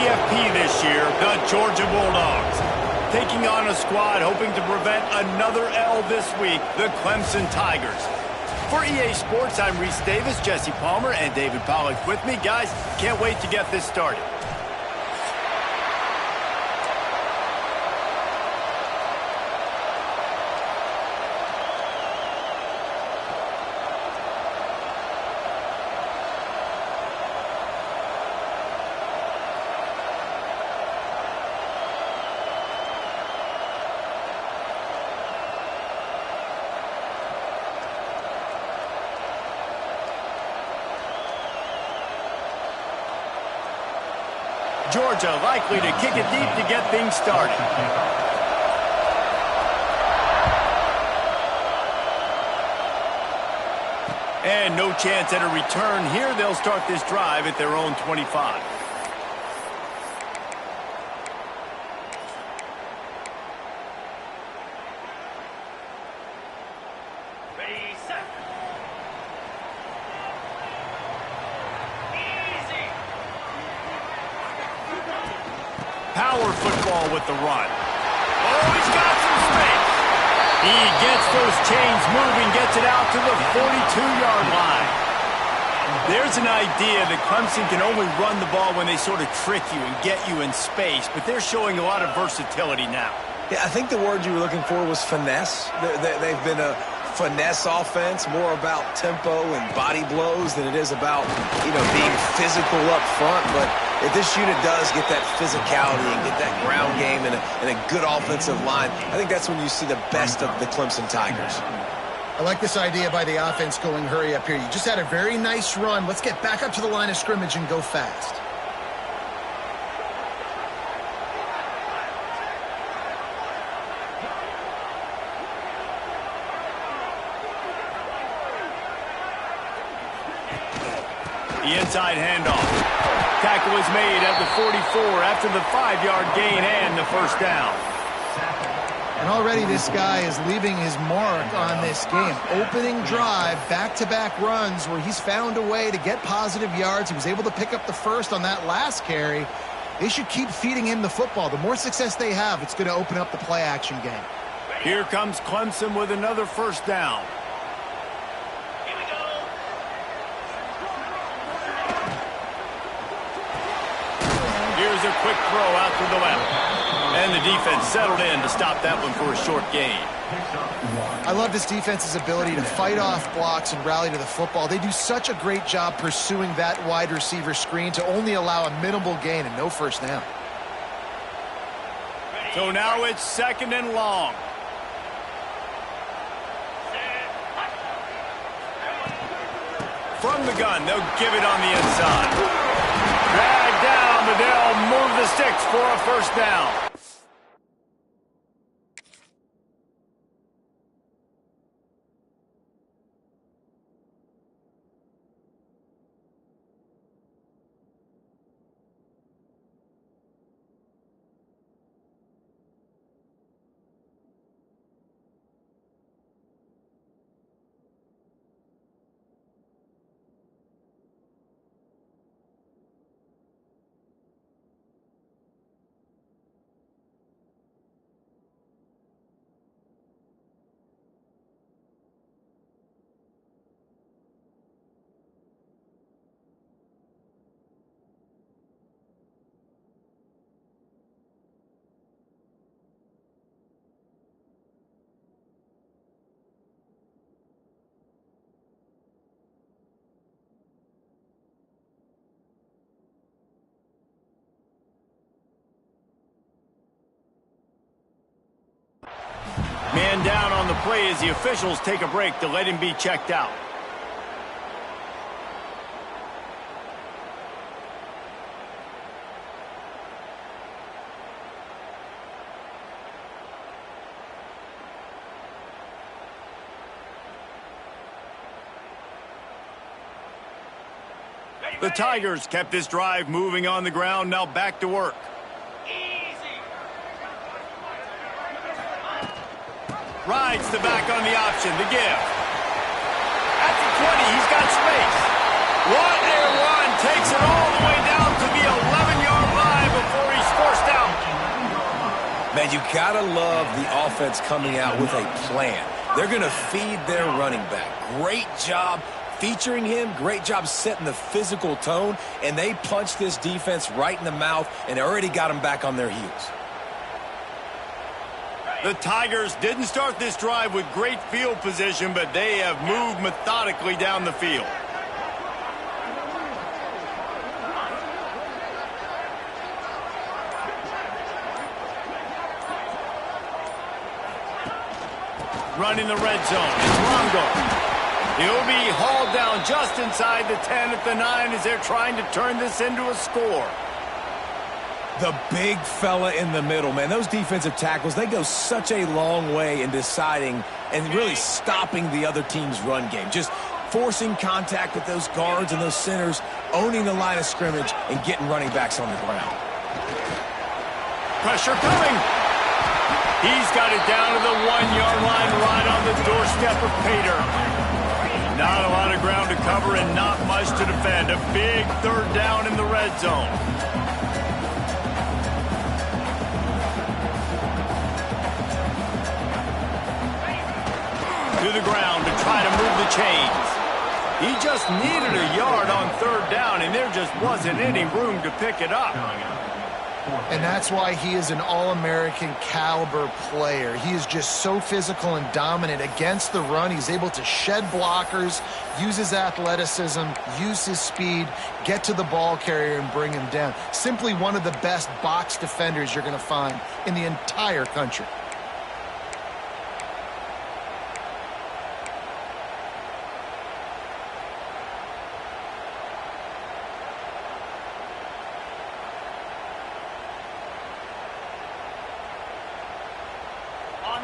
CFP this year, the Georgia Bulldogs. Taking on a squad hoping to prevent another L this week, the Clemson Tigers. For EA Sports, I'm Reese Davis, Jesse Palmer, and David Pollack with me. Guys, can't wait to get this started. Georgia likely to kick it deep to get things started. And no chance at a return here. They'll start this drive at their own 25. Power football with the run. Oh, he's got some space. He gets those chains moving, gets it out to the 42-yard line. There's an idea that Clemson can only run the ball when they sort of trick you and get you in space, but they're showing a lot of versatility now. Yeah, I think the word you were looking for was finesse. They've been a finesse offense, more about tempo and body blows than it is about, being physical up front. But if this unit does get that physicality and get that ground game and a good offensive line, I think that's when you see the best of the Clemson Tigers. I like this idea by the offense going hurry up here. You just had a very nice run. Let's get back up to the line of scrimmage and go fast. The inside handoff. Tackle is made at the 44 after the 5-yard gain and the first down. And already this guy is leaving his mark on this game. Opening drive, back-to-back runs where he's found a way to get positive yards. He was able to pick up the first on that last carry. They should keep feeding him the football. The more success they have, it's going to open up the play-action game. Here comes Clemson with another first down. Here's a quick throw out to the left. And the defense settled in to stop that one for a short gain. I love this defense's ability to fight off blocks and rally to the football. They do such a great job pursuing that wide receiver screen to only allow a minimal gain and no first down. So now it's second and long. From the gun, they'll give it on the inside. Dragged down, but they'll move the sticks for a first down. Man down on the play as the officials take a break to let him be checked out. The Tigers kept this drive moving on the ground, now back to work. Rides the back on the option, the give. At the 20, he's got space. What a run, takes it all the way down to the 11-yard line And you got to love the offense coming out with a plan. They're going to feed their running back. Great job featuring him. Great job setting the physical tone. And they punched this defense right in the mouth and already got them back on their heels. The Tigers didn't start this drive with great field position, but they have moved methodically down the field. Running the red zone. It's Longo. He'll be hauled down just inside the 10 at the 9 as they're trying to turn this into a score. The big fella in the middle, man. Those defensive tackles, they go such a long way in deciding and really stopping the other team's run game. Just forcing contact with those guards and those centers, owning the line of scrimmage, and getting running backs on the ground. Pressure coming. He's got it down to the 1-yard line right on the doorstep of Pater. Not a lot of ground to cover and not much to defend. A big third down in the red zone. To the ground to try to move the chains. He just needed a yard on third down, and there just wasn't any room to pick it up. And that's why he is an All-American caliber player. He is just so physical and dominant against the run. He's able to shed blockers, use his athleticism, use his speed, get to the ball carrier and bring him down. Simply one of the best box defenders you're going to find in the entire country.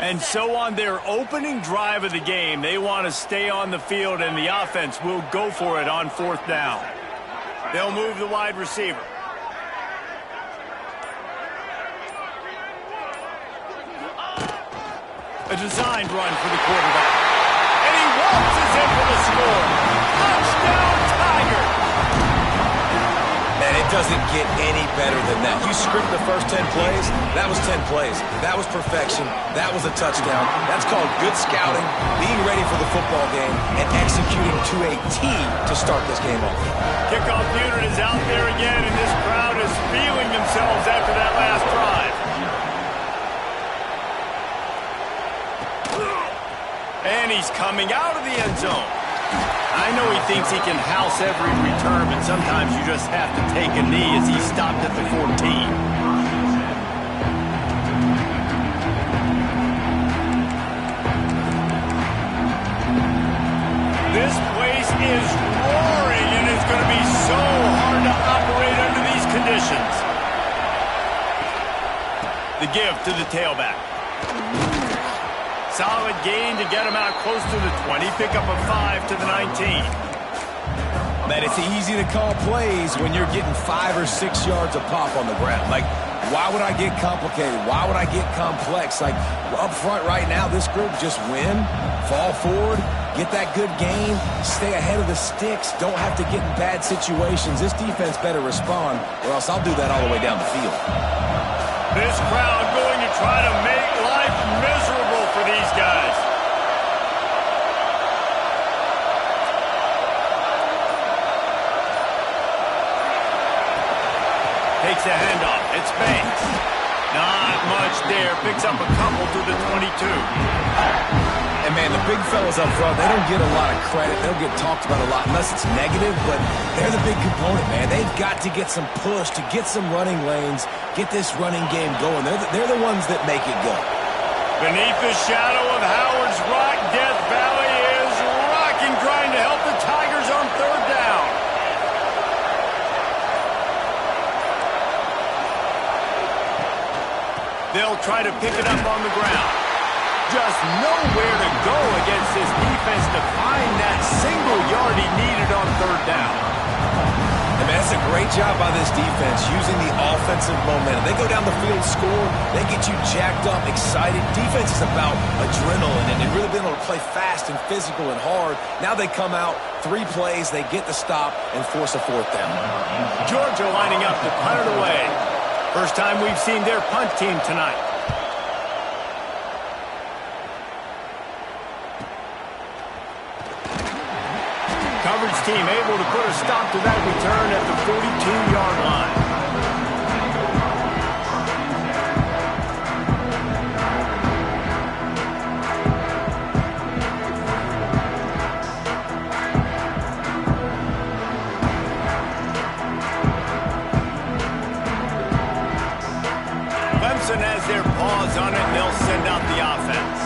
And so on their opening drive of the game, they want to stay on the field, and the offense will go for it on fourth down. They'll move the wide receiver. A designed run for the quarterback. And he waltzes in for the score. Touchdown, Tiger! Man, it doesn't get any better than that. You script the first 10 plays, that was 10 plays. That was perfection. That was a touchdown. That's called good scouting, being ready for the football game, and executing to a T to start this game off. Kickoff unit is out there again, and this crowd is feeling themselves after that last drive. And he's coming out of the end zone. I know he thinks he can house every return, but sometimes you just have to take a knee as he stopped at the 14. This place is roaring, and it's going to be so hard to operate under these conditions. The give to the tailback. Solid gain to get him out close to the 20. Pick up a 5 to the 19. Man, it's easy to call plays when you're getting 5 or 6 yards of pop on the ground. Like, why would I get complicated? Why would I get complex? Like, up front right now, this group just win, fall forward, get that good gain, stay ahead of the sticks, don't have to get in bad situations. This defense better respond, or else I'll do that all the way down the field. This crowd going to try to make life miserable for these guys. Takes a handoff. It's Banks. Not much there. Picks up a couple to the 22. And, man, the big fellas up front, they don't get a lot of credit. They don't get talked about a lot unless it's negative, but they're the big component, man. They've got to get some push, to get some running lanes, get this running game going. They're the ones that make it go. Beneath the shadow of Howard's Rock, Death Valley is rocking, trying to help the Tigers on third down. They'll try to pick it up on the ground. Just nowhere to go against this defense to find that single yard he needed on third down. And that's a great job by this defense using the offensive momentum. They go down the field, score, they get you jacked up, excited. Defense is about adrenaline and really being able to play fast and physical and hard. Now they come out, 3 plays, they get the stop and force a fourth down. Georgia lining up to punt it away. First time we've seen their punt team tonight. team able to put a stop to that return at the 42-yard line. Clemson has their paws on it, and they'll send out the offense.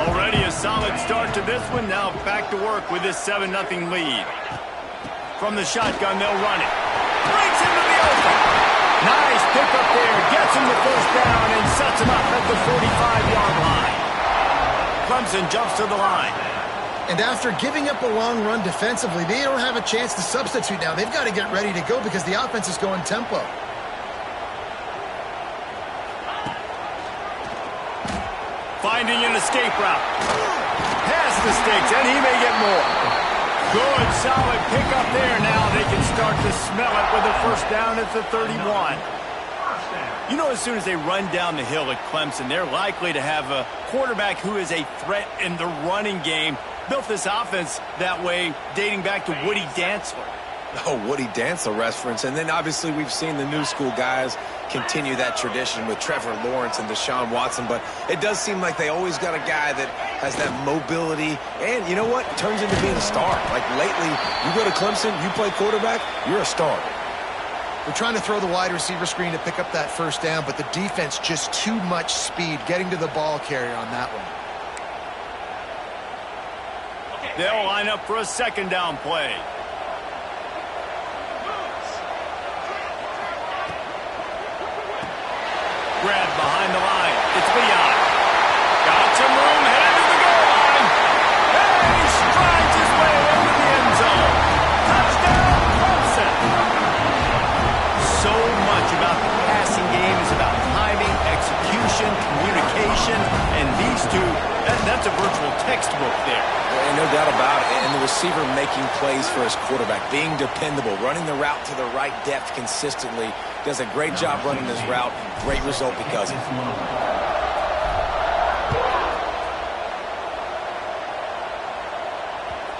Already a solid start to this one. Now back to work with this 7-0 lead. From the shotgun, they'll run it. Breaks into the open. Nice pickup there. Gets him the first down and sets him up at the 45-yard line. Clemson jumps to the line. And after giving up a long run defensively, they don't have a chance to substitute now. They've got to get ready to go because the offense is going tempo. Finding an escape route. Past the sticks, and he may get more. Good, solid pickup there. Now they can start to smell it with a first down at the 31. You know, as soon as they run down the hill at Clemson, they're likely to have a quarterback who is a threat in the running game. Built this offense that way dating back to Woody Dantzler. Oh, Woody Dantzler reference. And then obviously we've seen the new school guys continue that tradition with Trevor Lawrence and Deshaun Watson. But it does seem like they always got a guy that has that mobility. And you know what? Turns into being a star. Like lately, you go to Clemson, you play quarterback, you're a star. We're trying to throw the wide receiver screen to pick up that first down, but the defense just too much speed getting to the ball carrier on that one. They'll line up for a second down play. Grab behind the line. It's Leon. Got some room, headed to the goal line. And he strides his way into the end zone. Touchdown, Clemson. So much about the passing game is about timing, execution, communication, and these two, that's a virtual textbook there. And no doubt about it. And the receiver making plays for his quarterback, being dependable, running the route to the right depth consistently. Does a great job running this route. Great result because of it.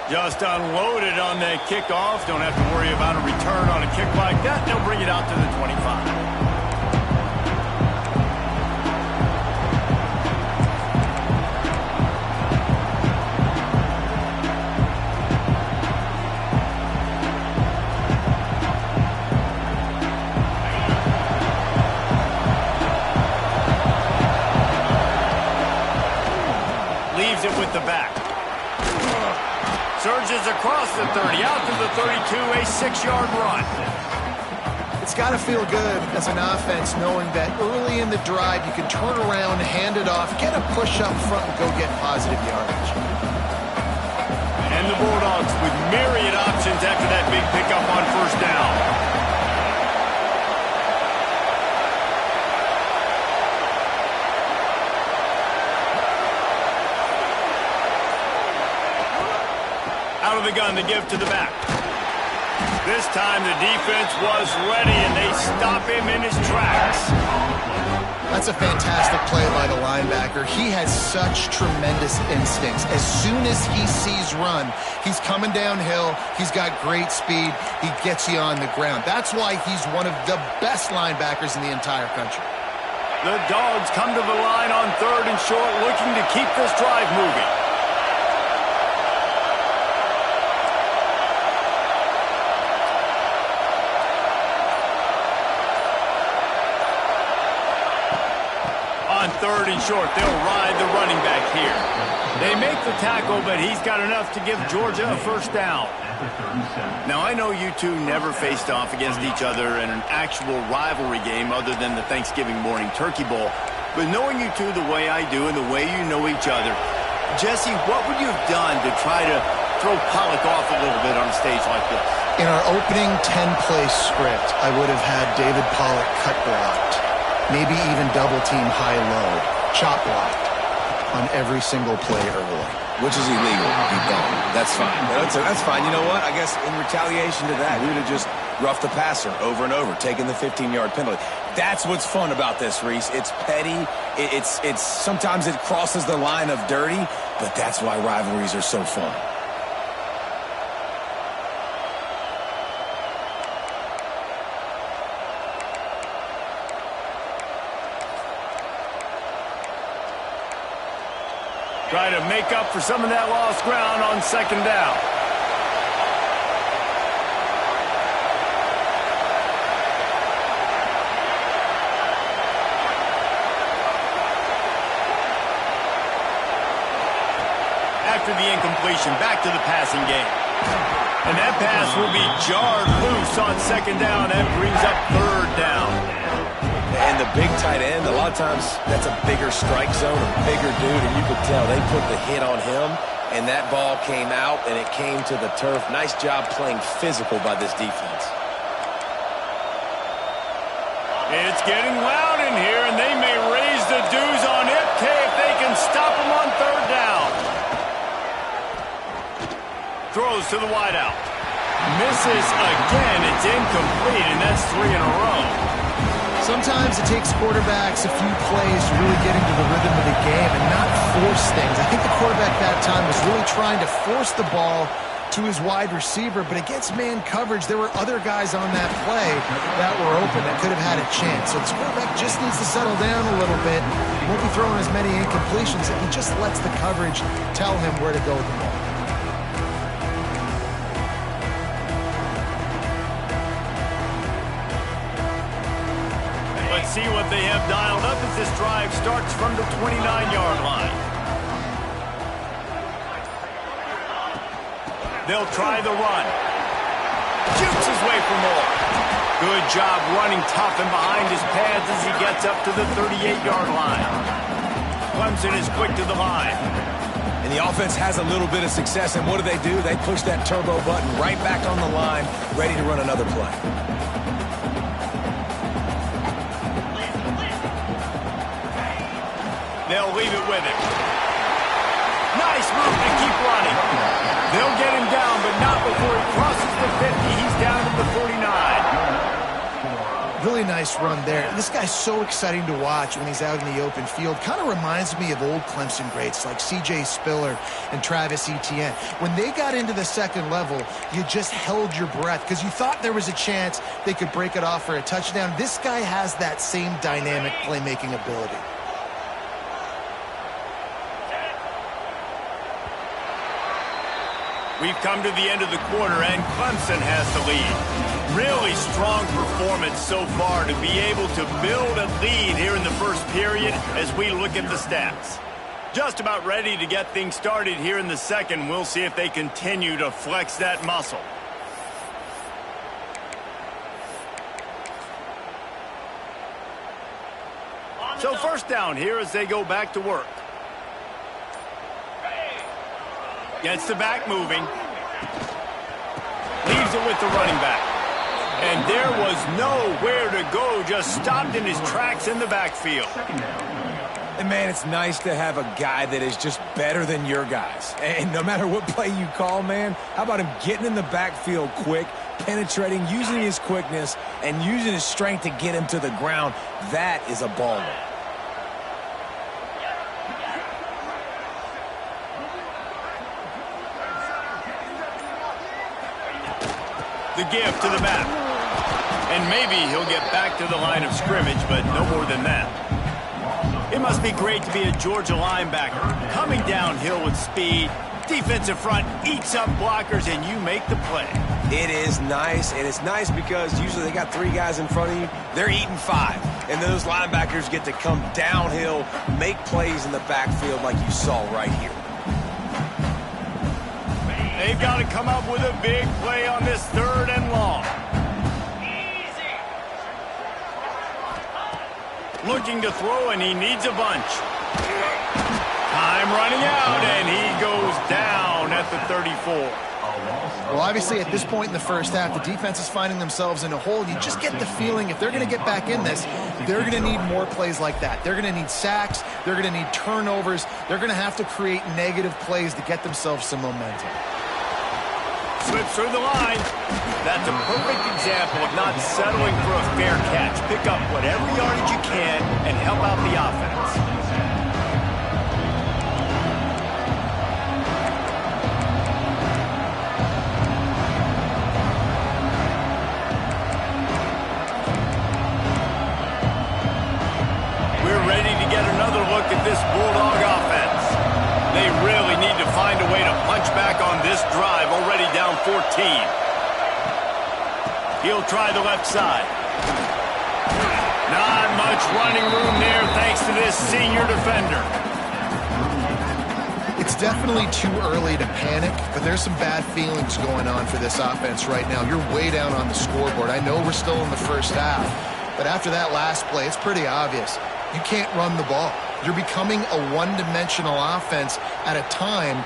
Just unloaded on that kickoff. Don't have to worry about a return on a kick like that. They'll bring it out to the 25. With the back. Surges across the 30, out to the 32, a 6-yard run. It's got to feel good as an offense knowing that early in the drive you can turn around, hand it off, get a push up front, and go get positive yardage. And the Bulldogs with myriad options after that big pickup on first down. Out of the gun to give to the back. This time the defense was ready, and they stop him in his tracks. That's a fantastic play by the linebacker. He has such tremendous instincts. As soon as he sees run, he's coming downhill. He's got great speed. He gets you on the ground. That's why he's one of the best linebackers in the entire country. The Dogs come to the line on 3rd and short, looking to keep this drive moving. On 3rd and short, they'll ride the running back here. They make the tackle, but he's got enough to give Georgia a first down. Now, I know you two never faced off against each other in an actual rivalry game other than the Thanksgiving morning Turkey Bowl. But knowing you two the way I do and the way you know each other, Jesse, what would you have done to try to throw Pollock off a little bit on a stage like this? In our opening 10-play script, I would have had David Pollock cut blocked. Maybe even double-team high-low, chop blocked on every single play early. Which is illegal. You don't. That's fine. That's fine. You know what? I guess in retaliation to that, we would have just roughed the passer over and over, taking the 15-yard penalty. That's what's fun about this, Reese. It's petty. It's sometimes it crosses the line of dirty, but that's why rivalries are so fun. Try to make up for some of that lost ground on second down. After the incompletion, back to the passing game. And that pass will be jarred loose on second down. That brings up third down. And the big tight end, a lot of times that's a bigger strike zone, a bigger dude, and you could tell they put the hit on him, and that ball came out, and it came to the turf. Nice job playing physical by this defense. It's getting loud in here, and they may raise the dues on FK if they can stop him on third down. Throws to the wideout. Misses again. It's incomplete, and that's 3 in a row. Sometimes it takes quarterbacks a few plays to really get into the rhythm of the game and not force things. I think the quarterback that time was really trying to force the ball to his wide receiver, but against man coverage, there were other guys on that play that were open that could have had a chance. So this quarterback just needs to settle down a little bit. He won't be throwing as many incompletions if he just lets the coverage tell him where to go with the ball. Let's see what they have dialed up as this drive starts from the 29-yard line. They'll try the run. Shoots his way for more. Good job running tough and behind his pads as he gets up to the 38-yard line. Clemson is quick to the line. And the offense has a little bit of success, and what do? They push that turbo button right back on the line, ready to run another play. They'll leave it with him. Nice move to keep running. They'll get him down, but not before he crosses the 50. He's down to the 49. Really nice run there. This guy's so exciting to watch when he's out in the open field. Kind of reminds me of old Clemson greats like C.J. Spiller and Travis Etienne. When they got into the second level, you just held your breath because you thought there was a chance they could break it off for a touchdown. This guy has that same dynamic playmaking ability. We've come to the end of the quarter, and Clemson has the lead. Really strong performance so far to be able to build a lead here in the first period as we look at the stats. Just about ready to get things started here in the second. We'll see if they continue to flex that muscle. So first down here as they go back to work. Gets the back moving. Leaves it with the running back. And there was nowhere to go, just stopped in his tracks in the backfield. And, man, it's nice to have a guy that is just better than your guys. And no matter what play you call, man, how about him getting in the backfield quick, penetrating, using his quickness, and using his strength to get him to the ground? That is a baller. The give to the back. And maybe he'll get back to the line of scrimmage, but no more than that. It must be great to be a Georgia linebacker. Coming downhill with speed, defensive front eats up blockers, and you make the play. It is nice, and it's nice because usually they got 3 guys in front of you. They're eating 5, and those linebackers get to come downhill, make plays in the backfield like you saw right here. They've got to come up with a big play on this third and long. Looking to throw, and he needs a bunch. Time running out, and he goes down at the 34. Well, obviously, at this point in the first half, the defense is finding themselves in a hole. You just get the feeling if they're going to get back in this, they're going to need more plays like that. They're going to need sacks. They're going to need turnovers. They're going to have to create negative plays to get themselves some momentum. Slips through the line. That's a perfect example of not settling for a fair catch. Pick up whatever yardage you can and help out the offense. We're ready to get another look at this Bulldog offense. They really need to find a way to punch back on this drive, already down 14. He'll try the left side. Not much running room there thanks to this senior defender. It's definitely too early to panic, but there's some bad feelings going on for this offense right now. You're way down on the scoreboard. I know we're still in the first half, but after that last play, it's pretty obvious. You can't run the ball. You're becoming a one-dimensional offense at a time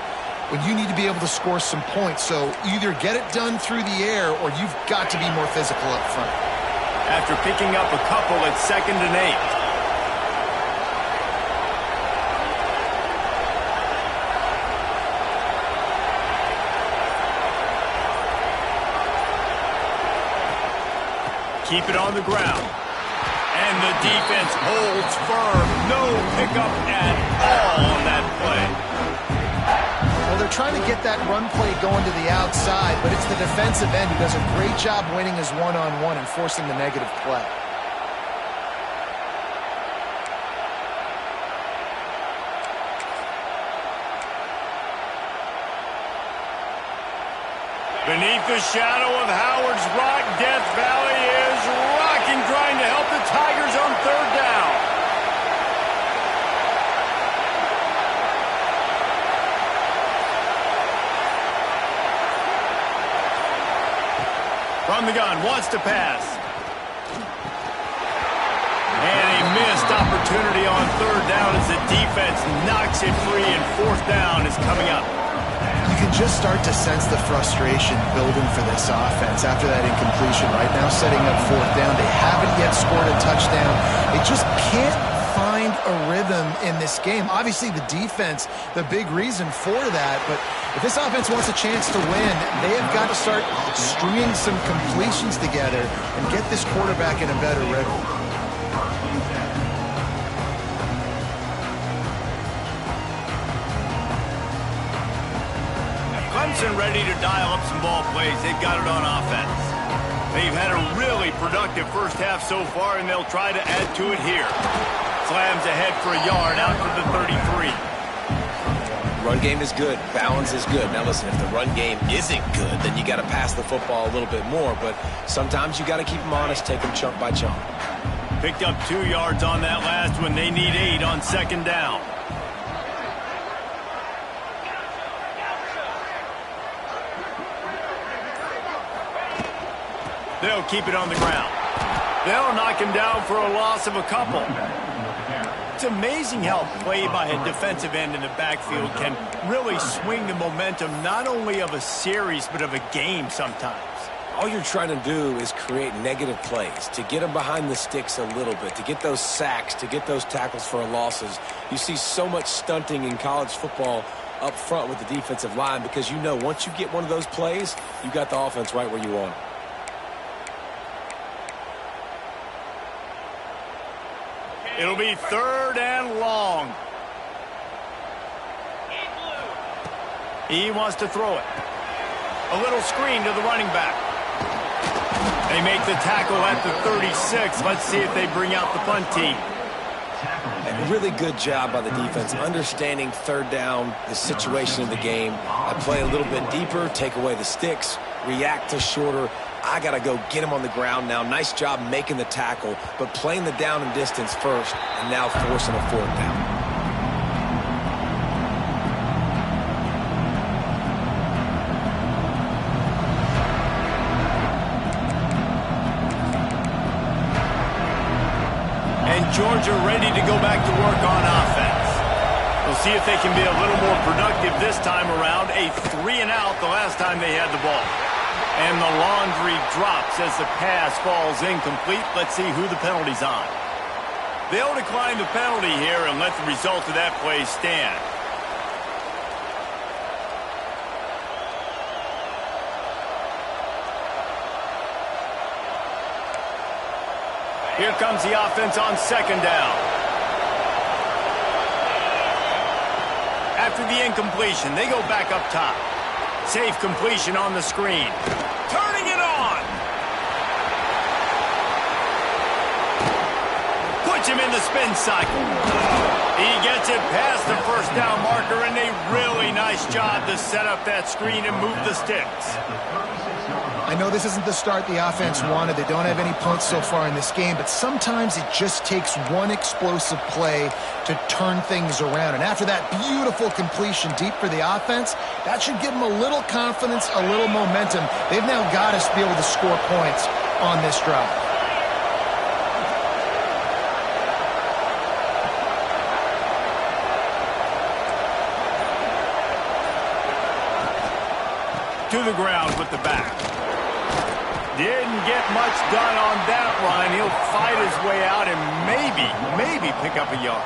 when you need to be able to score some points. So either get it done through the air or you've got to be more physical up front. After picking up a couple at 2nd and 8. Keep it on the ground. And the defense holds firm. No pickup at all on that play. Well, they're trying to get that run play going to the outside, but it's the defensive end who does a great job winning his one-on-one and forcing the negative play. Beneath the shadow of Howard's Rock, Death Valley is rocking, trying to help the Tigers on 3rd down. From the gun, wants to pass. And a missed opportunity on 3rd down as the defense knocks it free, and 4th down is coming up. You can just start to sense the frustration building for this offense after that incompletion. Right now, setting up 4th down. They haven't yet scored a touchdown. They just can't find a rhythm in this game. Obviously, the defense, the big reason for that. But if this offense wants a chance to win, they have got to start stringing some completions together and get this quarterback in a better rhythm. Clemson ready to dial up some ball plays. They've got it on offense. They've had a really productive first half so far, and they'll try to add to it here. Slams ahead for a yard out to the 33. Run game is good. Balance is good. Now listen, if the run game isn't good, then you got to pass the football a little bit more. But sometimes you got to keep them honest, take them chunk by chunk. Picked up 2 yards on that last one. They need 8 on 2nd down. They'll keep it on the ground. They'll knock him down for a loss of a couple. It's amazing how play by a defensive end in the backfield can really swing the momentum not only of a series but of a game sometimes. All you're trying to do is create negative plays, to get them behind the sticks a little bit, to get those sacks, to get those tackles for losses. You see so much stunting in college football up front with the defensive line because you know once you get one of those plays, you got the offense right where you want it. It'll be 3rd and long. He wants to throw it. A little screen to the running back. They make the tackle at the 36. Let's see if they bring out the punt team. A really good job by the defense, understanding 3rd down, the situation of the game. I play a little bit deeper, take away the sticks, react to shorter. I got to go get him on the ground now. Nice job making the tackle, but playing the down and distance first, and now forcing a 4th down. And Georgia ready to go back to work on offense. We'll see if they can be a little more productive this time around. A 3-and-out the last time they had the ball. And the laundry drops as the pass falls incomplete. Let's see who the penalty's on. They'll decline the penalty here and let the result of that play stand. Here comes the offense on 2nd down. After the incompletion, they go back up top. Safe completion on the screen. Turning it on. Puts him in the spin cycle. He gets it past the first down marker, and a really nice job to set up that screen and move the sticks. I know this isn't the start the offense wanted. They don't have any points so far in this game, but sometimes it just takes one explosive play to turn things around. And after that beautiful completion deep for the offense, that should give them a little confidence, a little momentum. They've now got to be able to score points on this drive. To the ground with the back. Didn't get much done on that run. He'll fight his way out and maybe pick up a yard.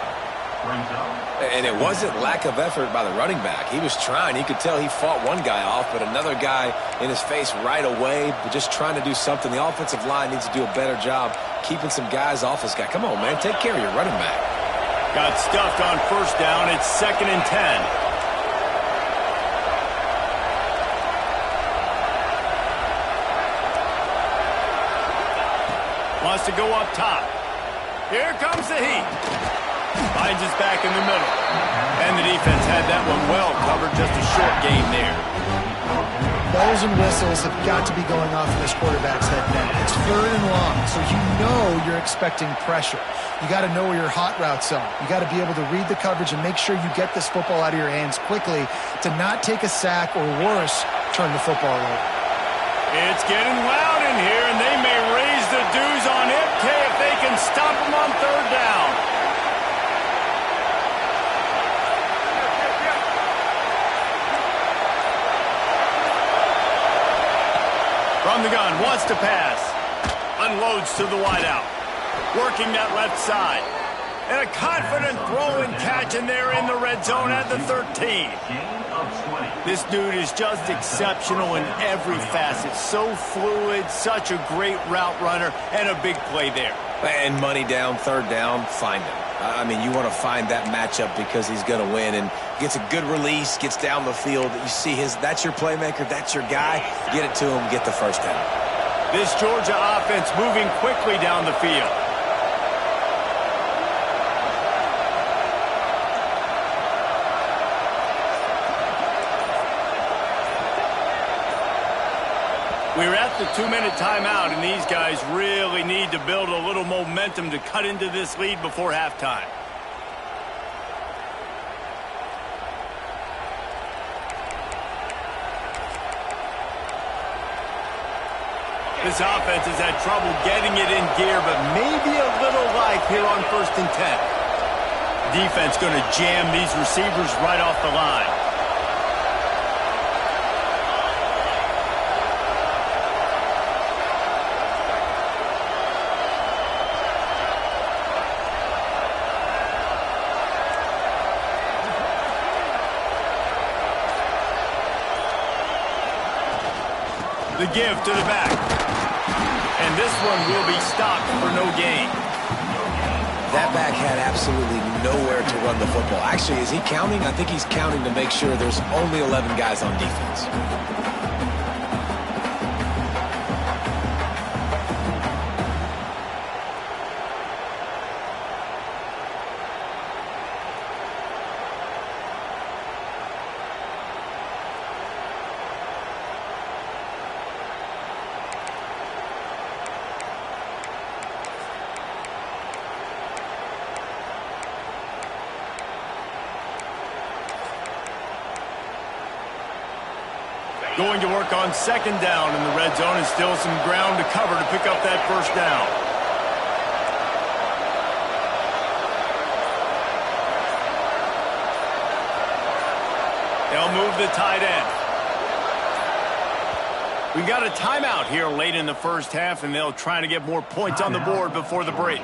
And it wasn't lack of effort by the running back. He was trying. You could tell he fought one guy off, but another guy in his face right away, just trying to do something. The offensive line needs to do a better job keeping some guys off this guy. Come on, man. Take care of your running back. Got stuffed on first down. It's 2nd and 10. Wants to go up top. Here comes the heat. Finds his back in the middle. And the defense had that one well covered. Just a short game there. Bells and whistles have got to be going off in this quarterback's head now. It's 3rd and long, so you know you're expecting pressure. You got to know where your hot routes are. You got to be able to read the coverage and make sure you get this football out of your hands quickly to not take a sack or worse, turn the football over. It's getting loud in here, and they may raise the dues on MK if they can stop him on 3rd down. From the gun, wants to pass. Unloads to the wideout. Working that left side. And a confident throw and catch, and they're in the red zone at the 13. This dude is just exceptional in every facet. So fluid, such a great route runner, and a big play there. And money down, 3rd down, find him. I mean, you want to find that matchup because he's going to win and gets a good release, gets down the field. You see that's your playmaker, that's your guy. Get it to him, get the first down. This Georgia offense moving quickly down the field. We're at the 2-minute timeout, and these guys really need to build a little momentum to cut into this lead before halftime. This offense has had trouble getting it in gear, but maybe a little life here on 1st and 10. Defense going to jam these receivers right off the line. The give to the back. And this one will be stopped for no gain. That back had absolutely nowhere to run the football. Actually, is he counting? I think he's counting to make sure there's only 11 guys on defense. Going to work on 2nd down in the red zone, and still some ground to cover to pick up that 1st down. They'll move the tight end. We got a timeout here late in the 1st half, and they'll try to get more points on the board before the break.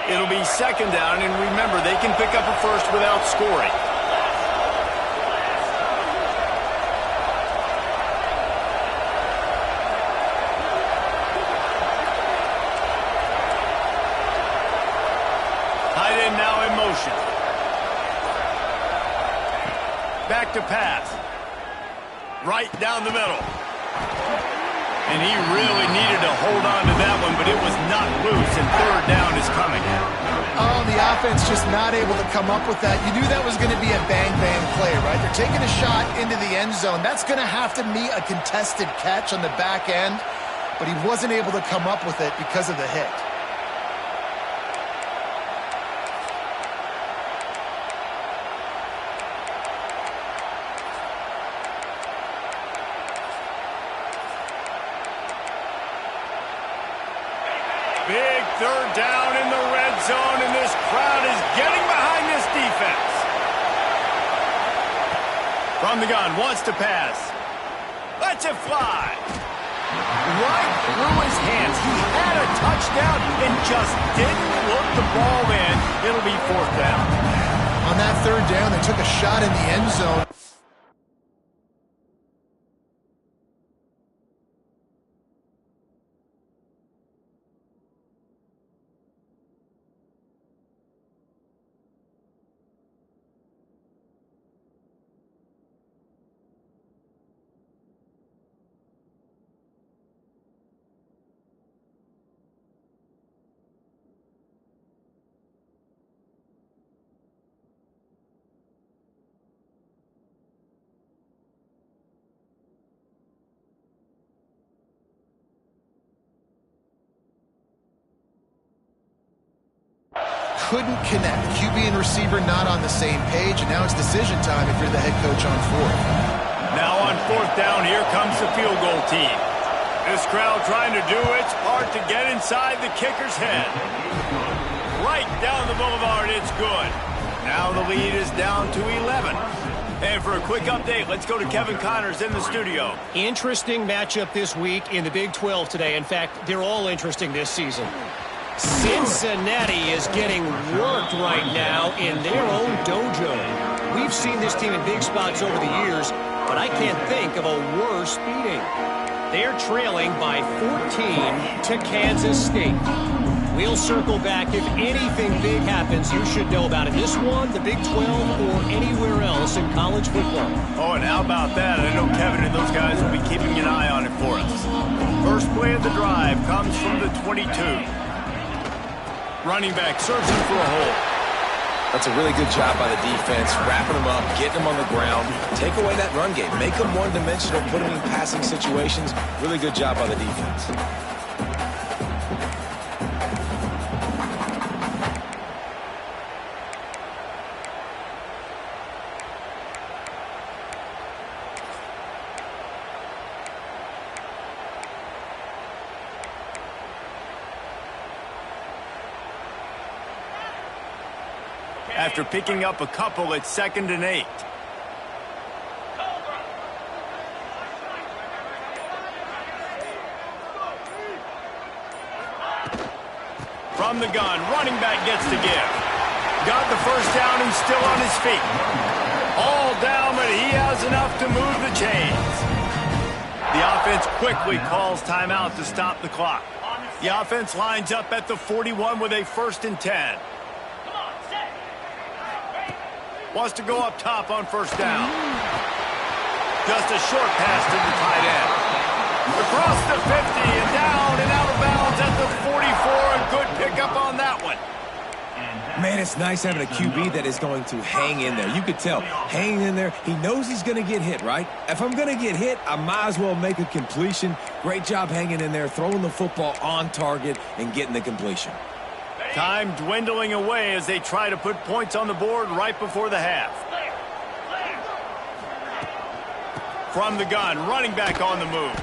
It'll be 2nd down, and remember, they can pick up a first without scoring. Tight end now in motion. Back to pass. Right down the middle. And he really needed to hold on to that one, but it was not loose, and third down is coming. Oh, the offense just not able to come up with that. You knew that was going to be a bang-bang play, right? They're taking a shot into the end zone. That's going to have to be a contested catch on the back end, but he wasn't able to come up with it because of the hit. Big third down in the red zone, and this crowd is getting behind this defense. From the gun, wants to pass. Lets it fly. Right through his hands. He had a touchdown and just didn't look the ball in. It'll be fourth down. On that third down, they took a shot in the end zone. Couldn't connect. QB and receiver not on the same page, and now it's decision time if you're the head coach on fourth. Now on fourth down, here comes the field goal team. This crowd trying to do its part to get inside the kicker's head. Right down the boulevard, it's good. Now the lead is down to 11. And for a quick update, let's go to Kevin Connors in the studio. Interesting matchup this week in the Big 12 today. In fact, they're all interesting this season. Cincinnati is getting worked right now in their own dojo. We've seen this team in big spots over the years, but I can't think of a worse beating. They're trailing by 14 to Kansas State. We'll circle back. If anything big happens, you should know about it. This one, the Big 12, or anywhere else in college football. Oh, and how about that? I know Kevin and those guys will be keeping an eye on it for us. First play of the drive comes from the 22. Running back searching for a hole. That's a really good job by the defense, wrapping them up, getting them on the ground. Take away that run game. Make them one-dimensional, put them in passing situations. Really good job by the defense. After picking up a couple, it's 2nd and 8. From the gun, running back gets to give. Got the first down and still on his feet. All down, but he has enough to move the chains. The offense quickly calls timeout to stop the clock. The offense lines up at the 41 with a 1st and 10. Wants to go up top on first down. Just a short pass to the tight end. Across the 50 and down and out of bounds at the 44. A good pickup on that one. Man, it's nice having a QB that is going to hang in there. You could tell, hanging in there, he knows he's going to get hit, right? If I'm going to get hit, I might as well make a completion. Great job hanging in there, throwing the football on target and getting the completion. Time dwindling away as they try to put points on the board right before the half. From the gun, running back on the move.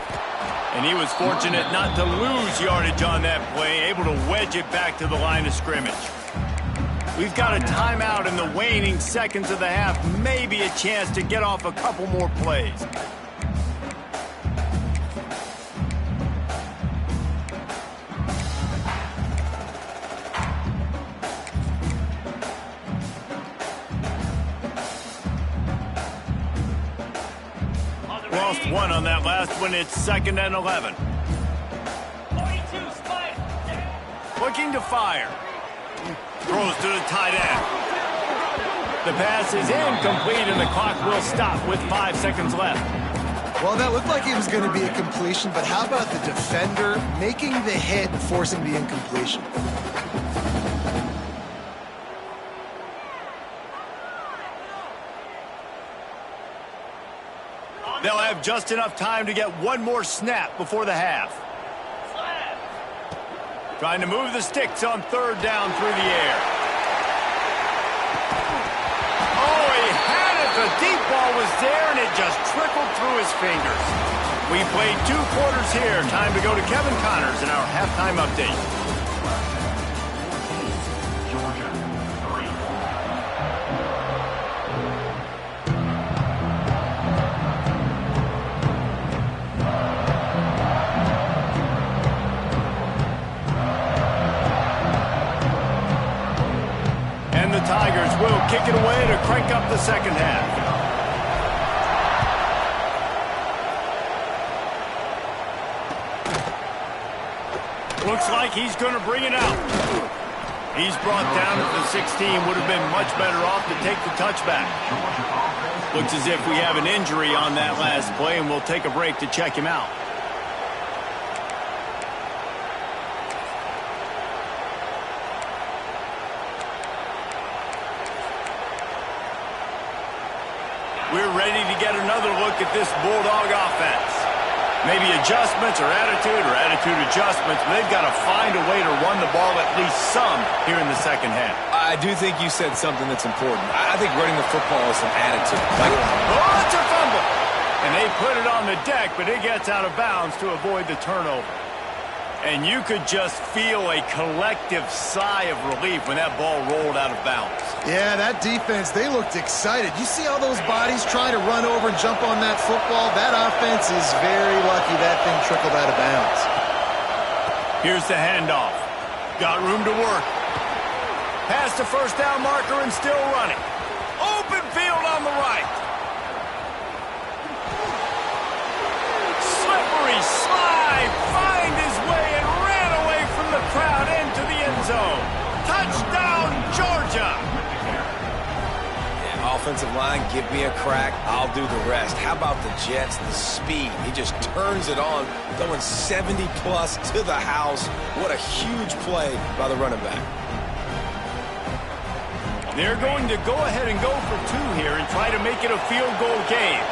And he was fortunate not to lose yardage on that play, able to wedge it back to the line of scrimmage. We've got a timeout in the waning seconds of the half, maybe a chance to get off a couple more plays. Lost one on that last one. It's 2nd and 11. Looking to fire. Throws to the tight end. The pass is incomplete, and the clock will stop with 5 seconds left. Well, that looked like it was going to be a completion, but how about the defender making the hit and forcing the incompletion? They'll have just enough time to get one more snap before the half. Trying to move the sticks on third down through the air. Oh, he had it. The deep ball was there, and it just trickled through his fingers. We played 2 quarters here. Time to go to Kevin Connors in our halftime update. Tigers will kick it away to crank up the second half. Looks like he's going to bring it out. He's brought down at the 16. Would have been much better off to take the touchback. Looks as if we have an injury on that last play, and we'll take a break to check him out. We're ready to get another look at this Bulldog offense. Maybe adjustments or attitude adjustments, but they've got to find a way to run the ball at least some here in the second half. I do think you said something that's important. I think running the football is an attitude. Oh, it's a fumble! And they put it on the deck, but it gets out of bounds to avoid the turnover. And you could just feel a collective sigh of relief when that ball rolled out of bounds. Yeah, that defense, they looked excited. You see all those bodies trying to run over and jump on that football? That offense is very lucky that thing trickled out of bounds. Here's the handoff. Got room to work. Past the first down marker and still running. Open field on the right. Slippery slide. Find his way and ran away from the crowd into the end zone. Touchdown, Georgia. Offensive line, give me a crack, I'll do the rest. How about the Jets, the speed? He just turns it on, going 70-plus to the house. What a huge play by the running back. They're going to go ahead and go for 2 here and try to make it a field goal game.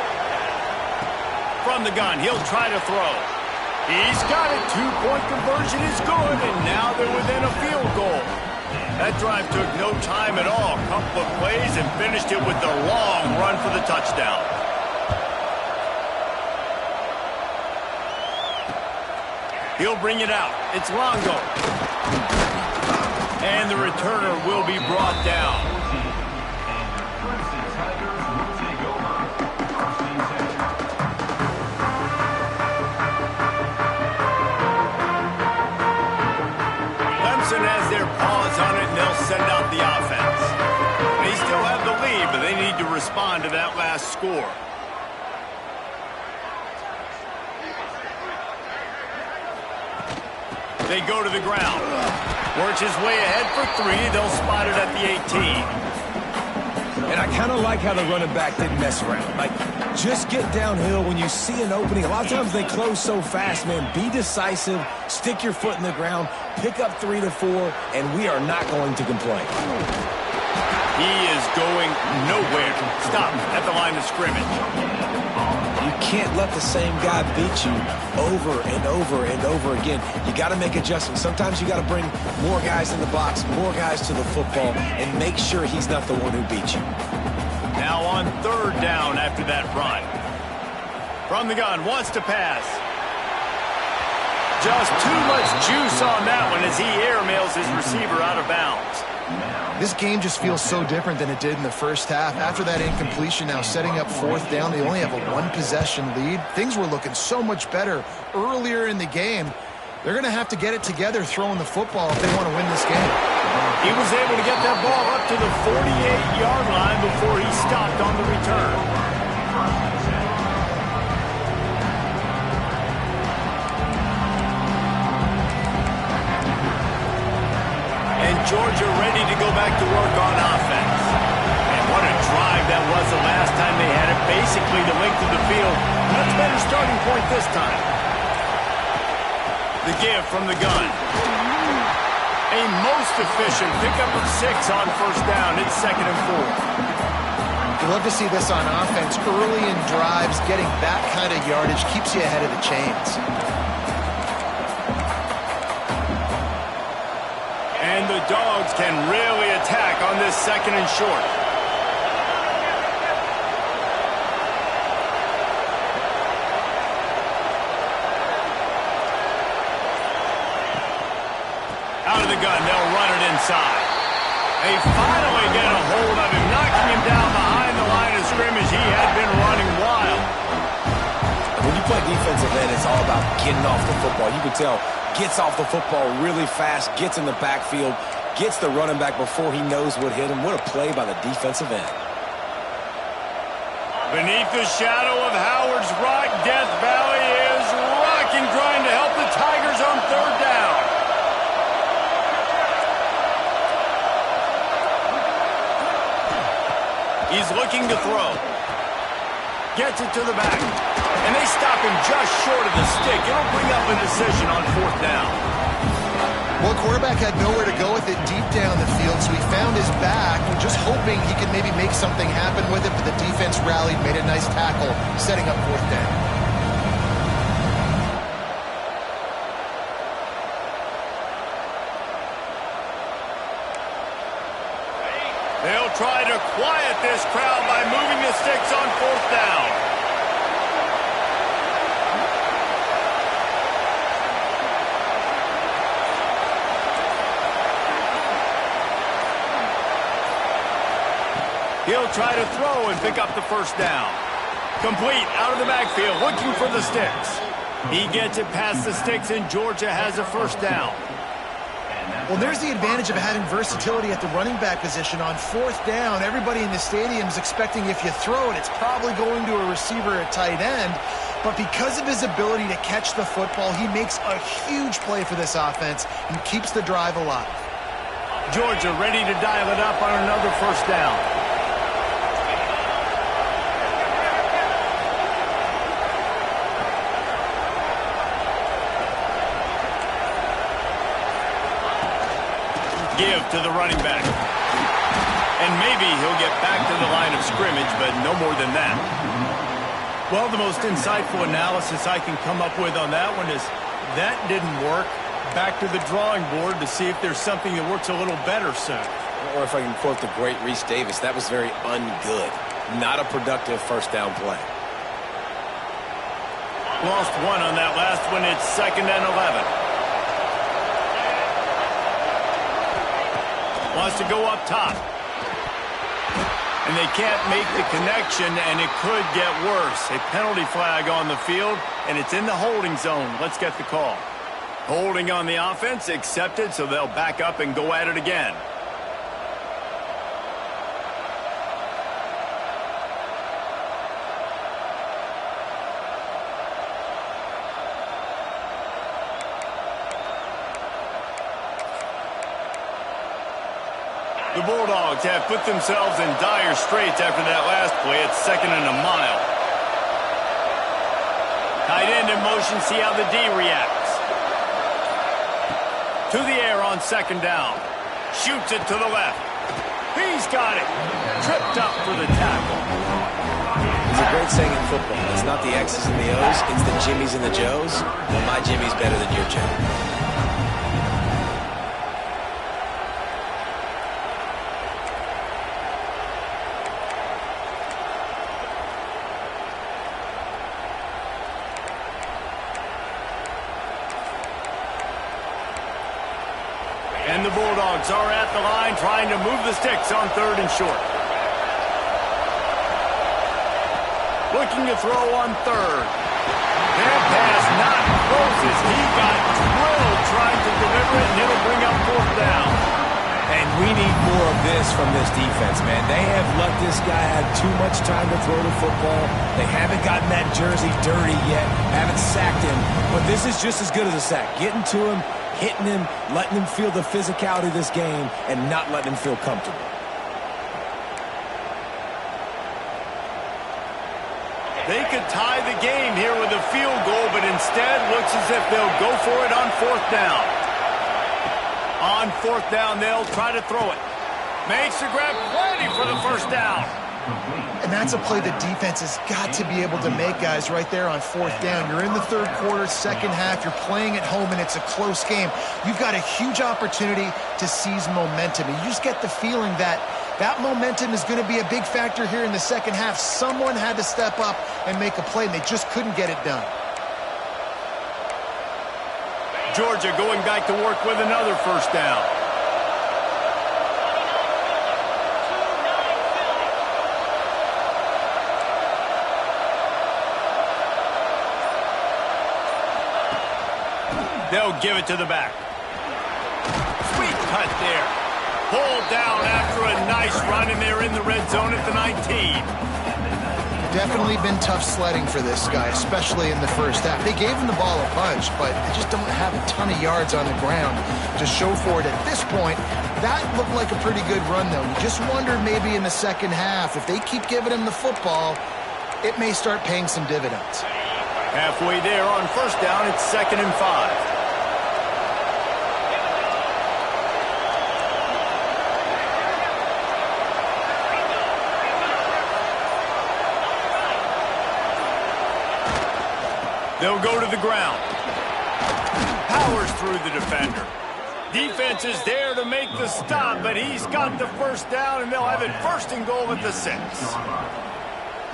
From the gun, he'll try to throw. He's got it. 2-point conversion is good, and now they're within a field goal. That drive took no time at all. Couple of plays and finished it with the long run for the touchdown. He'll bring it out. It's Longo. And the returner will be brought down. Clemson has their paws on it, and they'll send out the offense. They still have the lead, but they need to respond to that last score. They go to the ground. Works his way ahead for 3. They'll spot it at the 18. And I kind of like how the running back didn't mess around. Like, just get downhill when you see an opening. A lot of times they close so fast, man. Be decisive, stick your foot in the ground, pick up 3 to 4, and we are not going to complain. He is going nowhere. Stop at the line of scrimmage. You can't let the same guy beat you over and over and over again. You got to make adjustments. Sometimes you got to bring more guys in the box, more guys to the football, and make sure he's not the one who beat you. Now on 3rd down after that run. From the gun, wants to pass. Just too much juice on that one as he airmails his receiver out of bounds. This game just feels so different than it did in the first half. After that incompletion, now setting up 4th down, they only have a 1-possession lead. Things were looking so much better earlier in the game. They're going to have to get it together throwing the football if they want to win this game. He was able to get that ball up to the 48-yard line before he stopped on the return. Georgia ready to go back to work on offense. And what a drive that was the last time they had it. Basically the length of the field That's a better starting point this time. The give from the gun. A most efficient pickup of 6 on first down. It's 2nd and 4. You love to see this on offense. Early in drives, getting that kind of yardage keeps you ahead of the chains. And the Dogs can really attack on this 2nd and short. Out of the gun, they'll run it inside. They finally get a hold of him, knocking him down behind the line of scrimmage. He had been running wild. When you play defensive end, it's all about getting off the football. You can tell, gets off the football really fast, gets in the backfield, gets the running back before he knows what hit him. What a play by the defensive end. Beneath the shadow of Howard's Rock, Death Valley is rocking, trying to help the Tigers on 3rd down. He's looking to throw. Gets it to the back. And they stop him just short of the stick. It'll bring up a decision on 4th down. Well, quarterback had nowhere to go with it deep down the field, so he found his back, just hoping he could maybe make something happen with it, but the defense rallied, made a nice tackle, setting up 4th down. They'll try to quiet this crowd by moving the sticks on 4th down. He'll try to throw and pick up the 1st down. Complete out of the backfield, looking for the sticks. He gets it past the sticks, and Georgia has a 1st down. Well, there's the advantage of having versatility at the running back position. On 4th down, everybody in the stadium is expecting if you throw it, it's probably going to a receiver at tight end. But because of his ability to catch the football, he makes a huge play for this offense and keeps the drive alive. Georgia ready to dial it up on another 1st down. Give to the running back. And maybe he'll get back to the line of scrimmage, but no more than that. Well, the most insightful analysis I can come up with on that one is that didn't work. Back to the drawing board to see if there's something that works a little better soon. Or if I can quote the great Reese Davis, that was very ungood. Not a productive 1st down play. Lost 1 on that last one. It's 2nd and 11. Wants to go up top. And they can't make the connection, and it could get worse. A penalty flag on the field, and it's in the holding zone. Let's get the call. Holding on the offense, accepted, so they'll back up and go at it again. The Bulldogs have put themselves in dire straits after that last play. It's 2nd and a mile. Tight end in motion, see how the D reacts. To the air on 2nd down. Shoots it to the left. He's got it. Tripped up for the tackle. There's a great saying in football. It's not the X's and the O's, it's the Jimmies and the Joes. Well, my Jimmy's better than your Joe. And the Bulldogs are at the line trying to move the sticks on 3rd and short. Looking to throw on 3rd. That pass not closes. He got drilled trying to deliver it, and it'll bring up 4th down. And we need more of this from this defense, man. They have let this guy have too much time to throw the football. They haven't gotten that jersey dirty yet, haven't sacked him. But this is just as good as a sack. Getting to him, hitting him, letting him feel the physicality of this game, and not letting him feel comfortable. They could tie the game here with a field goal, but instead looks as if they'll go for it on 4th down. On 4th down, they'll try to throw it. Makes the grab, plenty for the 1st down. And that's a play the defense has got to be able to make, guys, right there on 4th down. You're in the 3rd quarter, 2nd half. You're playing at home, and it's a close game. You've got a huge opportunity to seize momentum. And you just get the feeling that that momentum is going to be a big factor here in the 2nd half. Someone had to step up and make a play, and they just couldn't get it done. Georgia going back to work with another 1st down. They'll give it to the back. Sweet cut there. Pulled down after a nice run, and they're in the red zone at the 19. Definitely been tough sledding for this guy, especially in the 1st half. They gave him the ball a punch, but they just don't have a ton of yards on the ground to show for it at this point. That looked like a pretty good run, though. You just wonder maybe in the 2nd half, if they keep giving him the football, it may start paying some dividends. Halfway there on 1st down, it's 2nd and 5. They'll go to the ground. Powers through the defender. Defense is there to make the stop, but he's got the 1st down, and they'll have it 1st and goal at the 6.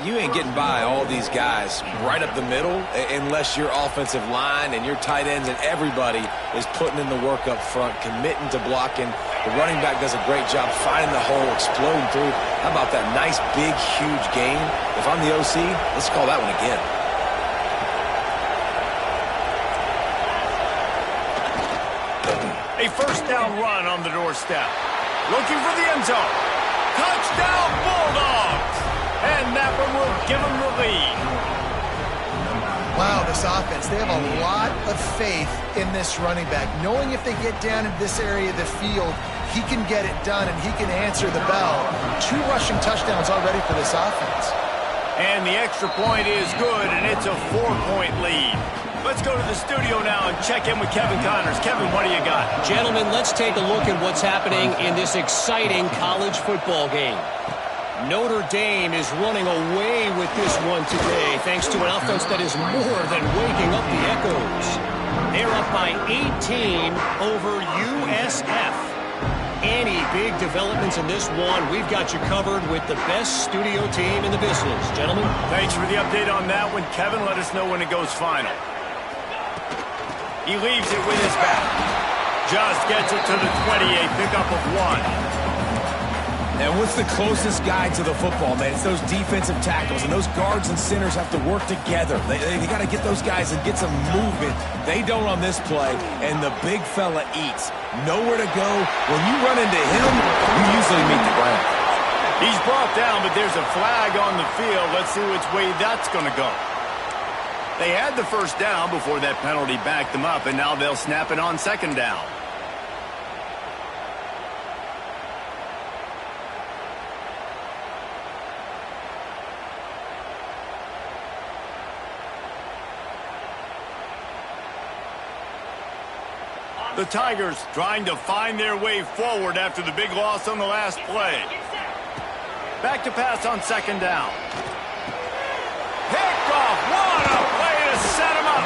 You ain't getting by all these guys right up the middle unless your offensive line and your tight ends and everybody is putting in the work up front, committing to blocking. The running back does a great job finding the hole, exploding through. How about that nice, big, huge gain? If I'm the OC, let's call that one again. A 1st down run on the doorstep. Looking for the end zone. Touchdown, Bulldogs! And that one will give them the lead. Wow, this offense, they have a lot of faith in this running back. Knowing if they get down in this area of the field, he can get it done and he can answer the bell. 2 rushing touchdowns already for this offense. And the extra point is good, and it's a 4-point lead. Let's go to the studio now and check in with Kevin Connors. Kevin, what do you got? Gentlemen, let's take a look at what's happening in this exciting college football game. Notre Dame is running away with this one today, thanks to an offense that is more than waking up the echoes. They're up by 18 over USF. Any big developments in this one, we've got you covered with the best studio team in the business. Gentlemen? Thanks for the update on that one. Kevin, let us know when it goes final. He leaves it with his back. Just gets it to the 28, pickup of 1. And what's the closest guy to the football, man? It's those defensive tackles, and those guards and centers have to work together. They got to get those guys and get some movement. They don't on this play, and the big fella eats. Nowhere to go. When you run into him, you usually meet the ground. He's brought down, but there's a flag on the field. Let's see which way that's going to go. They had the 1st down before that penalty backed them up, and now they'll snap it on 2nd down. The Tigers trying to find their way forward after the big loss on the last play. Back to pass on 2nd down. Picked off. What a play to set him up.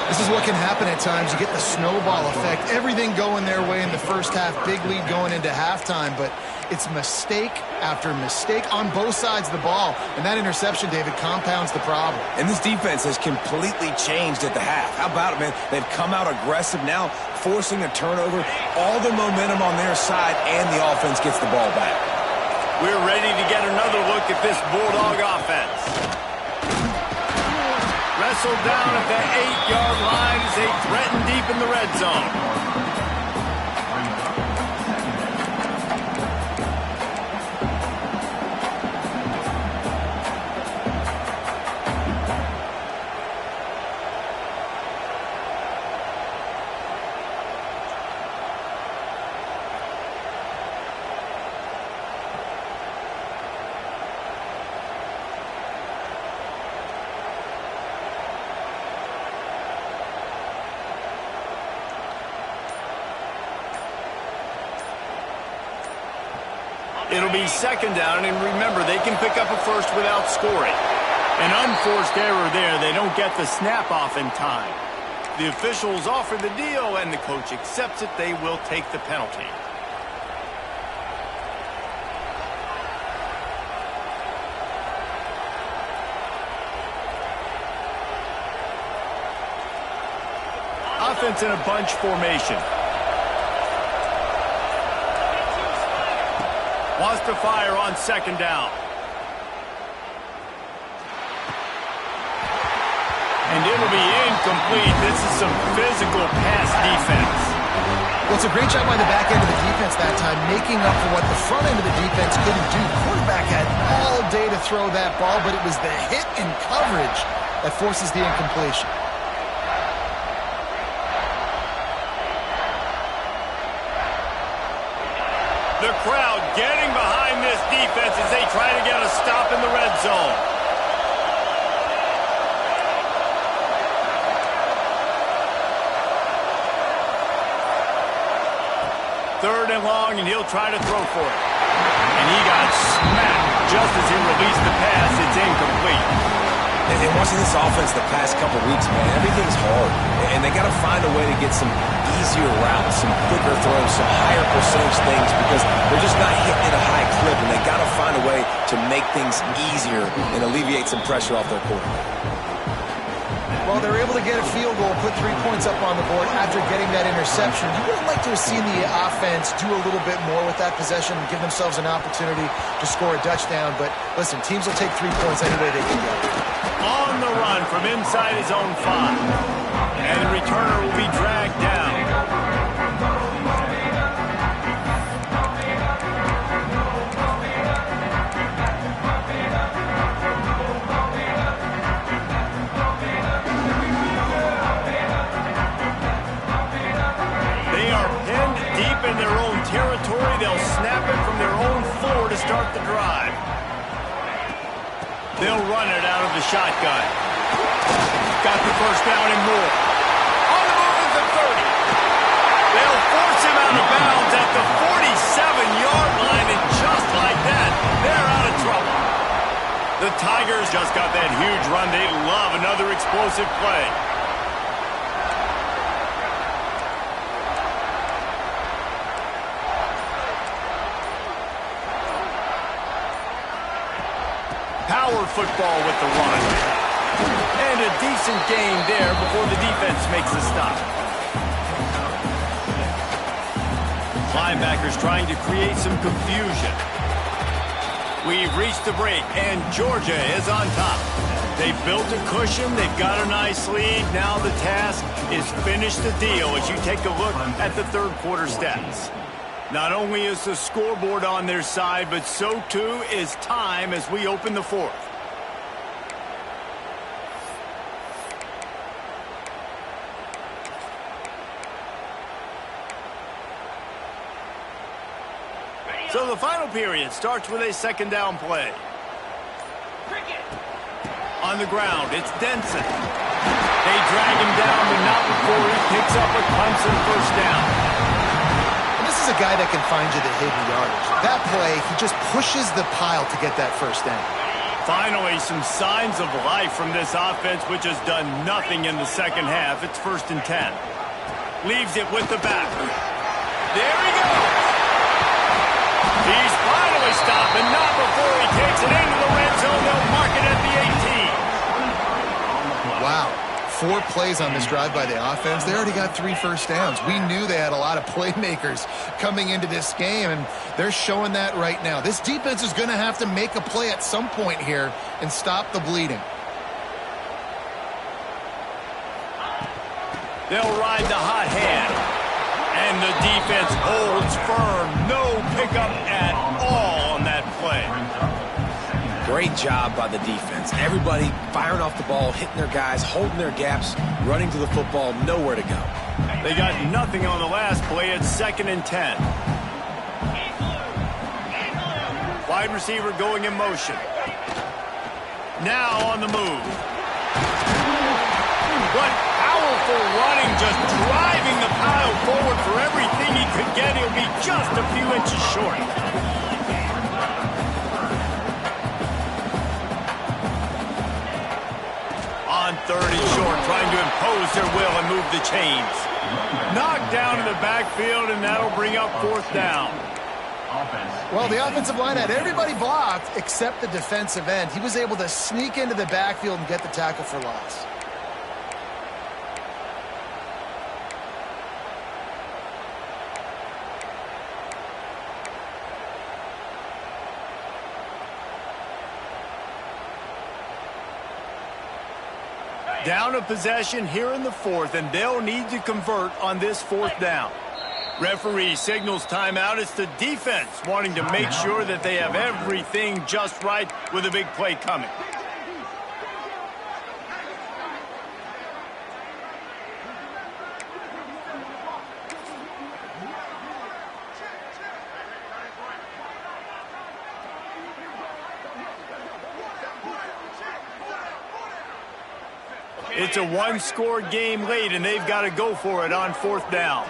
This is what can happen at times. You get the snowball effect. Everything going their way in the 1st half. Big lead going into halftime, but it's mistake after mistake on both sides of the ball. And that interception, David, compounds the problem. And this defense has completely changed at the half. How about it, man? They've come out aggressive now, forcing a turnover. All the momentum on their side, and the offense gets the ball back. We're ready to get another look at this Bulldog offense. Wrestled down at the 8-yard line as they threaten deep in the red zone. It'll be second down, and remember, they can pick up a first without scoring. An unforced error there. They don't get the snap off in time. The officials offer the deal, and the coach accepts it. They will take the penalty. Offense in a bunch formation. Wants to fire on second down. And it'll be incomplete. This is some physical pass defense. Well, it's a great job by the back end of the defense that time, making up for what the front end of the defense couldn't do. Quarterback had all day to throw that ball, but it was the hit and coverage that forces the incompletion. The crowd getting behind this defense as they try to get a stop in the red zone. Third and long, and he'll try to throw for it. And he got smacked just as he released the pass. It's incomplete. And watching this offense the past couple weeks, man, everything's hard. And they got to find a way to get some easier routes, some quicker throws, some higher percentage things because they're just not hitting at a high clip, and they got to find a way to make things easier and alleviate some pressure off their quarterback. Well, they're able to get a field goal, put 3 points up on the board after getting that interception. You would have liked to have seen the offense do a little bit more with that possession and give themselves an opportunity to score a touchdown. But listen, teams will take 3 points any way they can go. On the run from inside his own 5. And the returner will be dragged down. In their own territory, they'll snap it from their own 4 to start the drive. They'll run it out of the shotgun. Got the first down and more. On the move at the 30. They'll force him out of bounds at the 47-yard line, and just like that, they're out of trouble. The Tigers just got that huge run. They love another explosive play. Power football with the run. And a decent gain there before the defense makes a stop. Linebackers trying to create some confusion. We've reached the break, and Georgia is on top. They've built a cushion. They've got a nice lead. Now the task is finish the deal as you take a look at the third quarter stats. Not only is the scoreboard on their side, but so too is time as we open the fourth. So the final period starts with a second down play. On the ground, it's Denson. They drag him down, but not before he picks up a Clemson first down. This is a guy that can find you the hidden yardage. That play, he just pushes the pile to get that first down. Finally, some signs of life from this offense, which has done nothing in the second half. It's 1st and 10. Leaves it with the back. There he goes. He's finally stopped, and not before he takes it into the red zone. They'll mark it at the 18. Wow. 4 plays on this drive by the offense. They already got 3 first downs. We knew they had a lot of playmakers coming into this game, and they're showing that right now. This defense is going to have to make a play at some point here and stop the bleeding. They'll ride the hot hand, and the defense holds firm. No pickup at all on that play. Great job by the defense. Everybody firing off the ball, hitting their guys, holding their gaps, running to the football, nowhere to go. They got nothing on the last play. It's 2nd and 10. Wide receiver going in motion. Now on the move. What powerful running, just driving the pile forward for everything he could get. He'll be just a few inches short. on 3rd and short, trying to impose their will and move the chains. Knocked down in the backfield, and that'll bring up 4th down. Well, the offensive line had everybody blocked except the defensive end. He was able to sneak into the backfield and get the tackle for loss. Down a possession here in the 4th, and they'll need to convert on this 4th down. Referee signals timeout. It's the defense wanting to make sure that they have everything just right with a big play coming. It's a one-score game late, and they've got to go for it on 4th down.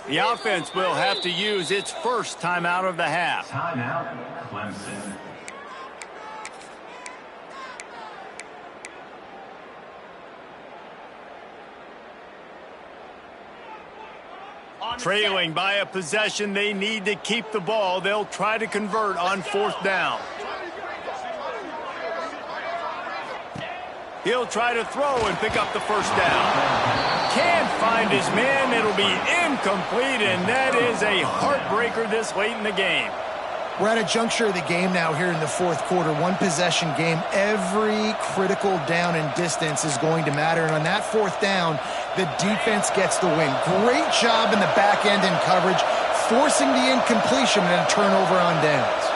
The offense will have to use its first timeout of the half. Timeout, Clemson. Trailing by a possession, they need to keep the ball. They'll try to convert on 4th down. He'll try to throw and pick up the 1st down. Can't find his man. It'll be incomplete, and that is a heartbreaker this late in the game. We're at a juncture of the game now here in the 4th quarter. One possession game. Every critical down and distance is going to matter. And on that 4th down, the defense gets the win. Great job in the back end in coverage, forcing the incompletion and a turnover on downs.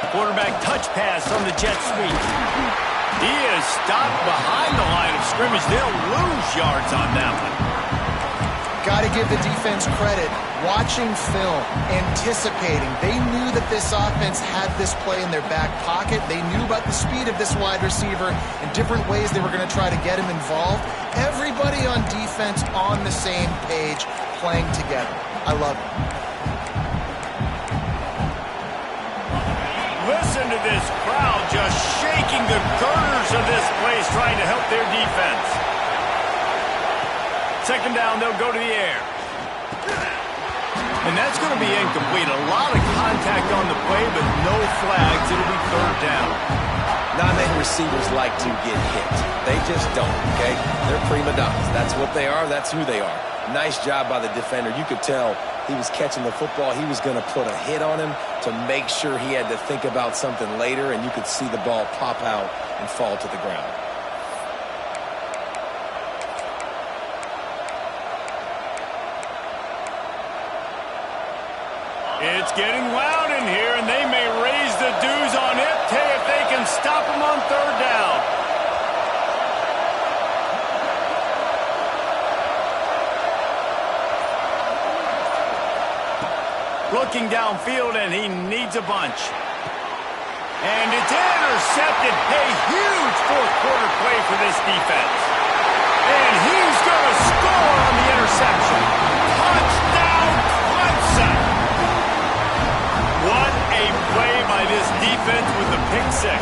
Quarterback touch pass from the jet sweep. He is stopped behind the line of scrimmage. They'll lose yards on that one. Got to give the defense credit. Watching film, anticipating. They knew that this offense had this play in their back pocket. They knew about the speed of this wide receiver and different ways they were going to try to get him involved. Everybody on defense on the same page, playing together. I love it. Listen to this crowd just shaking the girders of this place, trying to help their defense. 2nd down, they'll go to the air. And that's going to be incomplete. A lot of contact on the play, but no flags. It'll be 3rd down. Non-name receivers like to get hit. They just don't, okay? They're prima donnas. That's what they are. That's who they are. Nice job by the defender. You could tell he was catching the football. He was going to put a hit on him to make sure he had to think about something later, and you could see the ball pop out and fall to the ground. It's getting loud in here, and they may raise the dues on it if they can stop him on 3rd down. Looking downfield, and he needs a bunch. And it's intercepted. A huge 4th quarter play for this defense. And he's going to score on the interception. Touchdown, Clemson! What a play by this defense with the pick 6.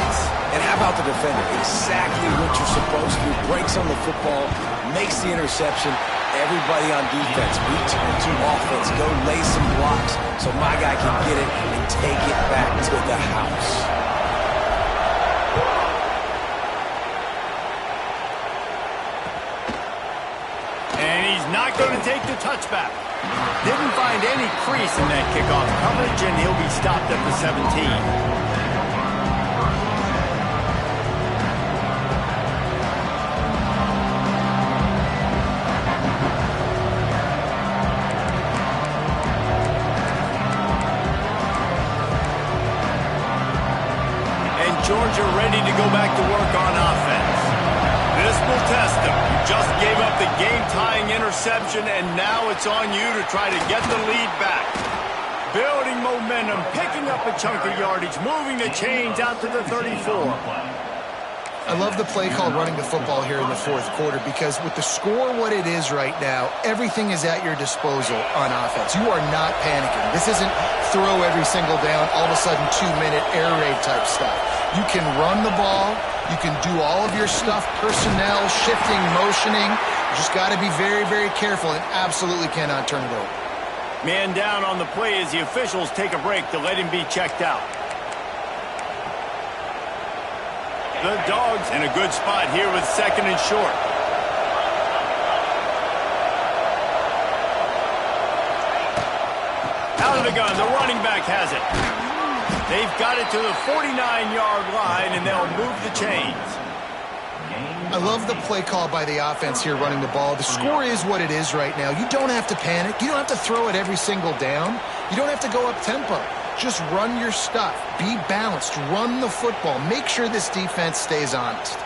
And how about the defender? Exactly what you're supposed to do. Breaks on the football, makes the interception. Everybody on defense, we turn to offense. Go lay some blocks so my guy can get it and take it back to the house. And he's not going to take the touchback. Didn't find any crease in that kickoff coverage, and he'll be stopped at the 17. Georgia ready to go back to work on offense. This will test them. You just gave up the game-tying interception, and now it's on you to try to get the lead back. Building momentum, picking up a chunk of yardage, moving the chains out to the 34. I love the play call running the football here in the fourth quarter because with the score what it is right now, everything is at your disposal on offense. You are not panicking. This isn't throw every single down, all of a sudden 2-minute air raid type stuff. You can run the ball. You can do all of your stuff, personnel, shifting, motioning. You just got to be very, very careful and absolutely cannot turn it over. Man down on the play as the officials take a break to let him be checked out. The Dogs in a good spot here with second and short. Out of the gun, the running back has it. They've got it to the 49-yard line, and they'll move the chains. I love the play call by the offense here running the ball. The score is what it is right now. You don't have to panic. You don't have to throw it every single down. You don't have to go up tempo. Just run your stuff. Be balanced. Run the football. Make sure this defense stays honest.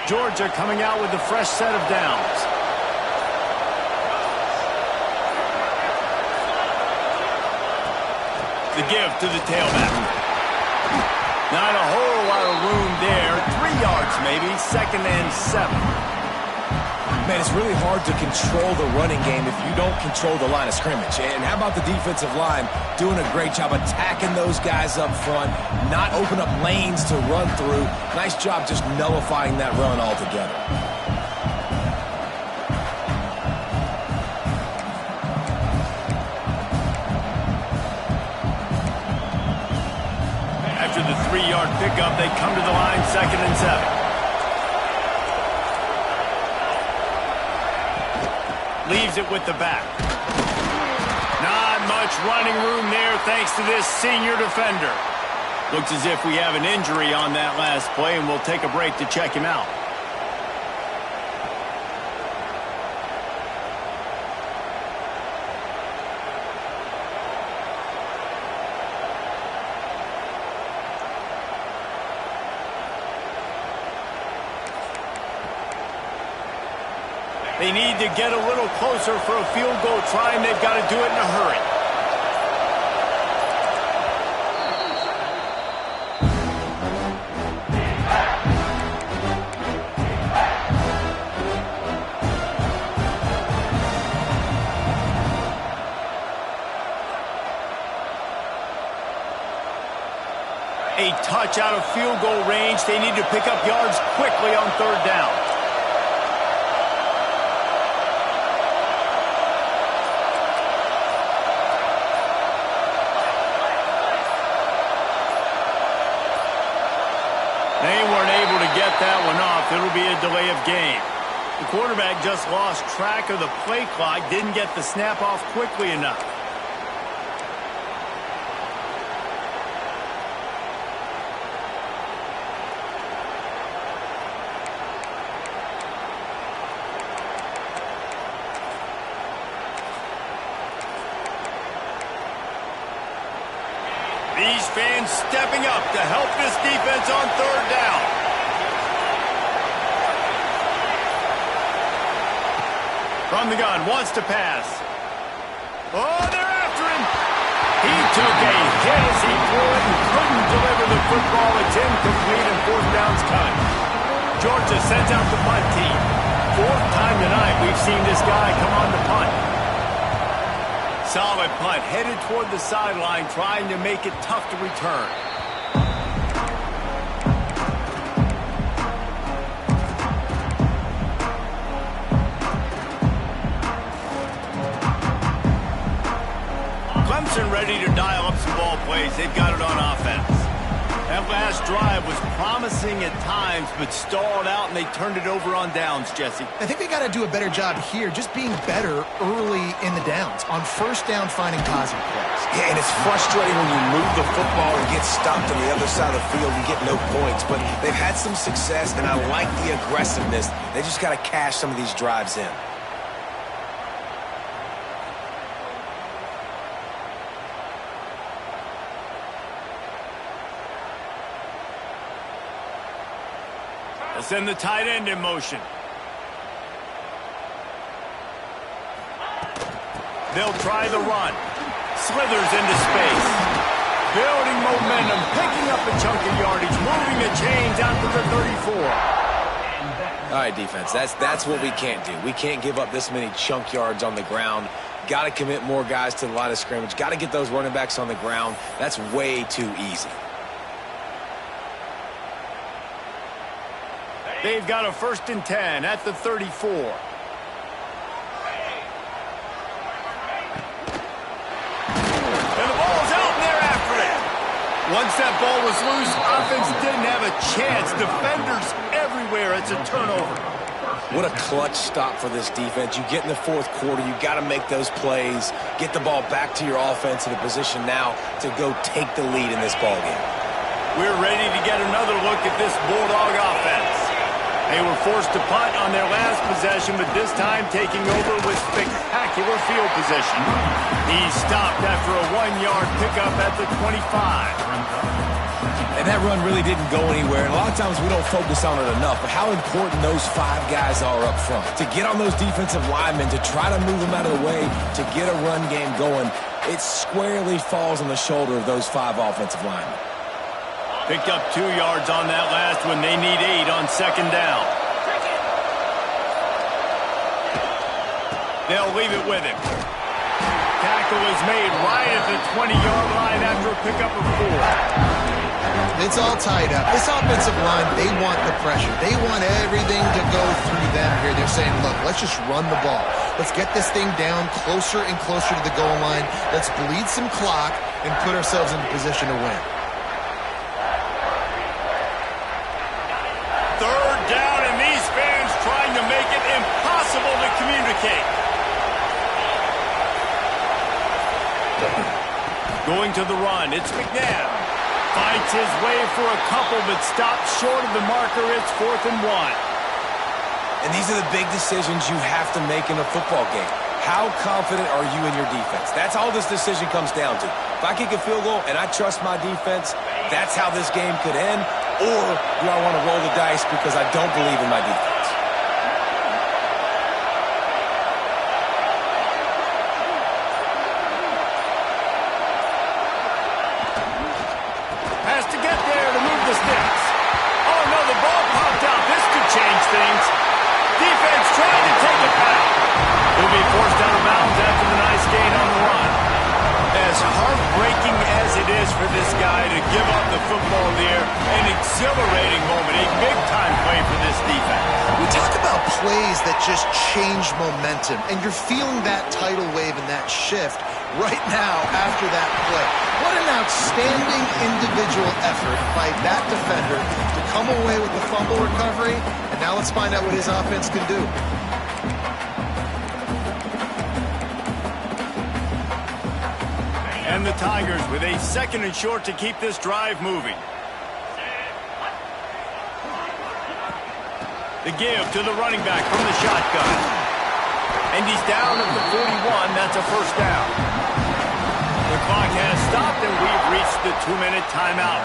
Georgia coming out with a fresh set of downs. The give to the tailback. Not a whole lot of room there. 3 yards maybe. Second and 7. Man, it's really hard to control the running game if you don't control the line of scrimmage. And how about the defensive line doing a great job attacking those guys up front, not open up lanes to run through. Nice job just nullifying that run altogether. After the 3-yard pickup, they come to the line, second and 7. Leaves it with the back. Not much running room there thanks to this senior defender. Looks as if we have an injury on that last play, and we'll take a break to check him out. They need to get a little closer for a field goal try, and they've got to do it in a hurry. A touch out of field goal range. They need to pick up yards quickly on third down. They weren't able to get that one off. It'll be a delay of game. The quarterback just lost track of the play clock, didn't get the snap off quickly enough. These fans stepping up to help this defense on third down. From the gun, wants to pass. Oh, they're after him. He took a hit as he threw it and couldn't deliver the football. It's incomplete and fourth down's coming. Georgia sends out the punt team. Fourth time tonight we've seen this guy come on the punt. Solid punt, headed toward the sideline, trying to make it tough to return. Clemson ready to dial up some ball plays. They've got it on offense. That last drive was promising at times, but stalled out, and they turned it over on downs, Jesse. I think they got to do a better job here, just being better early in the downs. On first down, finding positive plays. Yeah, and it's frustrating when you move the football and get stopped on the other side of the field and get no points. But they've had some success, and I like the aggressiveness. They just got to cash some of these drives in. They'll send the tight end in motion. They'll try the run. Slithers into space. Building momentum, picking up a chunk of yardage, moving the chains out to the 34. All right, defense, that's what we can't do. We can't give up this many chunk yards on the ground. Got to commit more guys to the line of scrimmage. Got to get those running backs on the ground. That's way too easy. They've got a 1st and 10 at the 34. And the ball's out, and they're after it. Once that ball was loose, offense didn't have a chance. Defenders everywhere. It's a turnover. What a clutch stop for this defense. You get in the 4th quarter, you got to make those plays, get the ball back to your offense in a position now to go take the lead in this ball game. We're ready to get another look at this Bulldog offense. They were forced to punt on their last possession, but this time taking over with spectacular field position. He stopped after a 1-yard pickup at the 25. And that run really didn't go anywhere. And a lot of times we don't focus on it enough, but how important those 5 guys are up front. To get on those defensive linemen, to try to move them out of the way, to get a run game going, it squarely falls on the shoulder of those 5 offensive linemen. Picked up 2 yards on that last one. They need 8 on 2nd down. They'll leave it with him. Tackle is made right at the 20-yard line after a pickup of 4. It's all tied up. This offensive line, they want the pressure. They want everything to go through them here. They're saying, look, let's just run the ball. Let's get this thing down closer and closer to the goal line. Let's bleed some clock and put ourselves in a position to win. 3rd down, and these fans trying to make it impossible to communicate. Going to the run, it's McNabb. Fights his way for a couple, but stops short of the marker. It's 4th and 1. And these are the big decisions you have to make in a football game. How confident are you in your defense? That's all this decision comes down to. If I kick a field goal and I trust my defense, that's how this game could end. Or do I want to roll the dice because I don't believe in my defense? Has to get there to move the sticks. Oh, no, the ball popped out. This could change things. Defense trying to take it back. He'll be forced out of bounds after the nice gain on the run. As heartbreaking as it is for this guy to give up the football there, an exhilarating moment, a big-time play for this defense. We talk about plays that just change momentum, and you're feeling that tidal wave and that shift right now after that play. What an outstanding individual effort by that defender to come away with the fumble recovery, and now let's find out what his offense can do. And the Tigers with a 2nd and short to keep this drive moving. The give to the running back from the shotgun. And he's down at the 41. That's a 1st down. The clock has stopped, and we've reached the 2-minute timeout.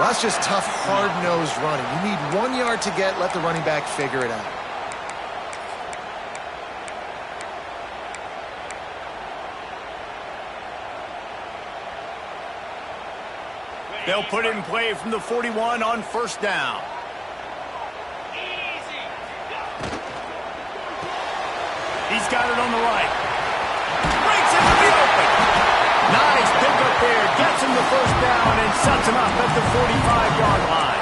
Well, that's just tough, hard-nosed running. You need 1 yard to get, let the running back figure it out. They'll put it in play from the 41 on 1st down. He's got it on the right. Breaks into the open. Nice pickup there. Gets him the 1st down and sets him up at the 45-yard line.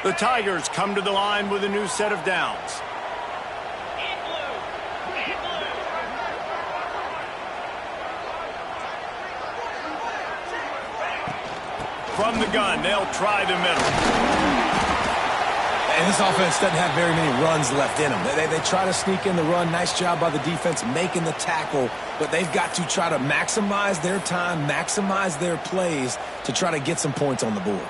The Tigers come to the line with a new set of downs. From the gun, they'll try the middle. And this offense doesn't have very many runs left in them. They try to sneak in the run. Nice job by the defense making the tackle, but they've got to try to maximize their time, maximize their plays to try to get some points on the board.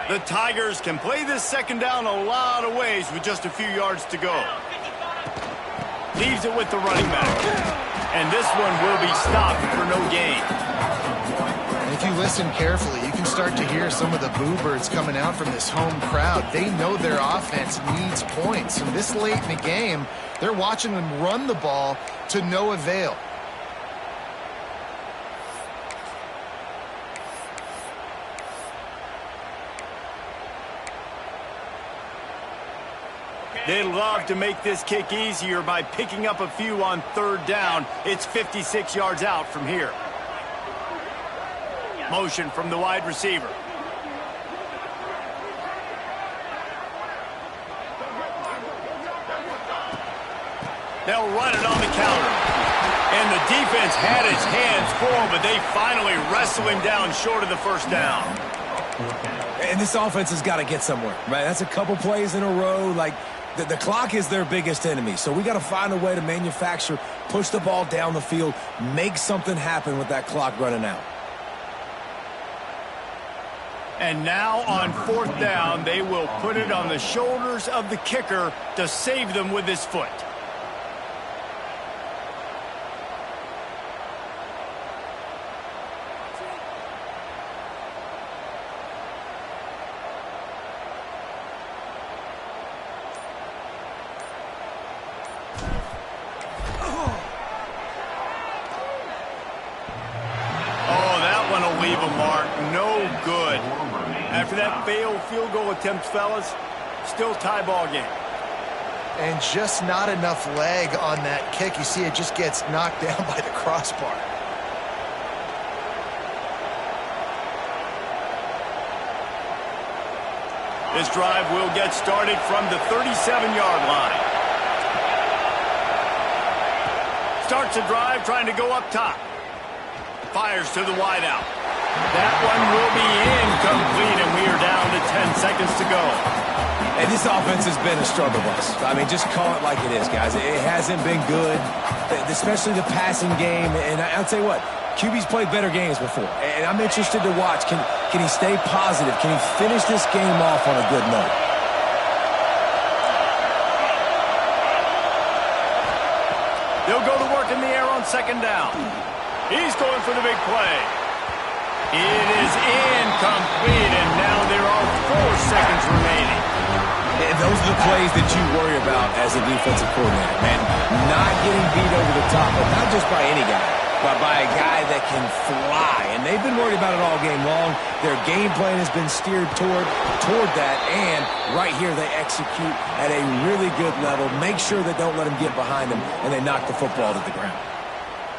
The Tigers can play this second down a lot of ways with just a few yards to go. Leaves it with the running back. And this one will be stopped for no gain. And if you listen carefully, you can start to hear some of the boo birds coming out from this home crowd. They know their offense needs points. And this late in the game, they're watching them run the ball to no avail. They'd love to make this kick easier by picking up a few on third down. It's 56 yards out from here. Motion from the wide receiver. They'll run it on the counter. And the defense had its hands full, but they finally wrestle him down short of the first down. And this offense has got to get somewhere, right? That's a couple plays in a row. Like, the clock is their biggest enemy, so we got to find a way to manufacture, push the ball down the field, make something happen with that clock running out. And now on fourth down, they will put it on the shoulders of the kicker to save them with his foot. Leave a mark. No good. After that failed field goal attempt, fellas, still tie ball game. And just not enough leg on that kick. You see it just gets knocked down by the crossbar. This drive will get started from the 37-yard line. Starts a drive trying to go up top. Fires to the wideout. That one will be incomplete, and we are down to 10 seconds to go. And this offense has been a struggle bus. I mean, just call it like it is, guys. It hasn't been good, especially the passing game. And I'll tell you what, QB's played better games before. And I'm interested to watch. Can he stay positive? Can he finish this game off on a good note? They'll go to work in the air on second down. He's going for the big play. It is incomplete, and now there are 4 seconds remaining. And those are the plays that you worry about as a defensive coordinator, man. Not getting beat over the top, but not just by any guy, but by a guy that can fly. And they've been worried about it all game long. Their game plan has been steered toward that, and right here they execute at a really good level. Make sure they don't let them get behind them, and they knock the football to the ground.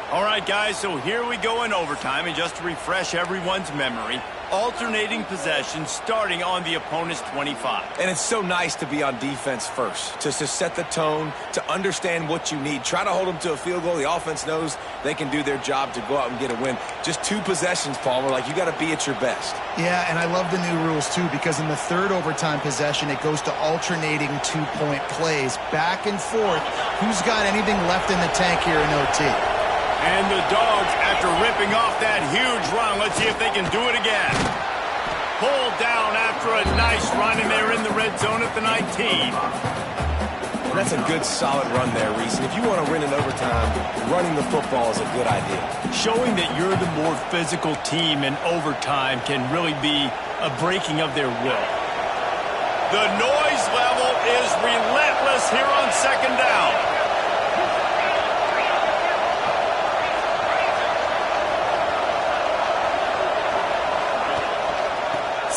All right, guys, so here we go in overtime, and just to refresh everyone's memory, alternating possessions starting on the opponent's 25. And it's so nice to be on defense first, to set the tone, to understand what you need. Try to hold them to a field goal. The offense knows they can do their job to go out and get a win. Just 2 possessions, Palmer, like you got to be at your best. Yeah, and I love the new rules, too, because in the third overtime possession, it goes to alternating 2-point plays, back and forth. Who's got anything left in the tank here in OT? And the Dogs, after ripping off that huge run, let's see if they can do it again. Pulled down after a nice run, and they're in the red zone at the 19. That's a good, solid run there, Reese. And if you want to win in overtime, running the football is a good idea. Showing that you're the more physical team in overtime can really be a breaking of their will. The noise level is relentless here on second down.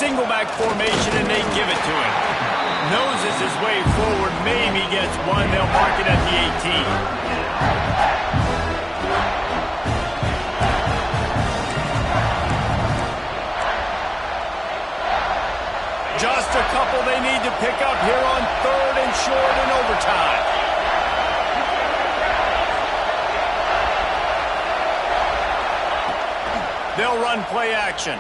Single back formation, and they give it to him. Noses his way forward, maybe gets one. They'll mark it at the 18. Just a couple they need to pick up here on third and short in overtime. They'll run play action.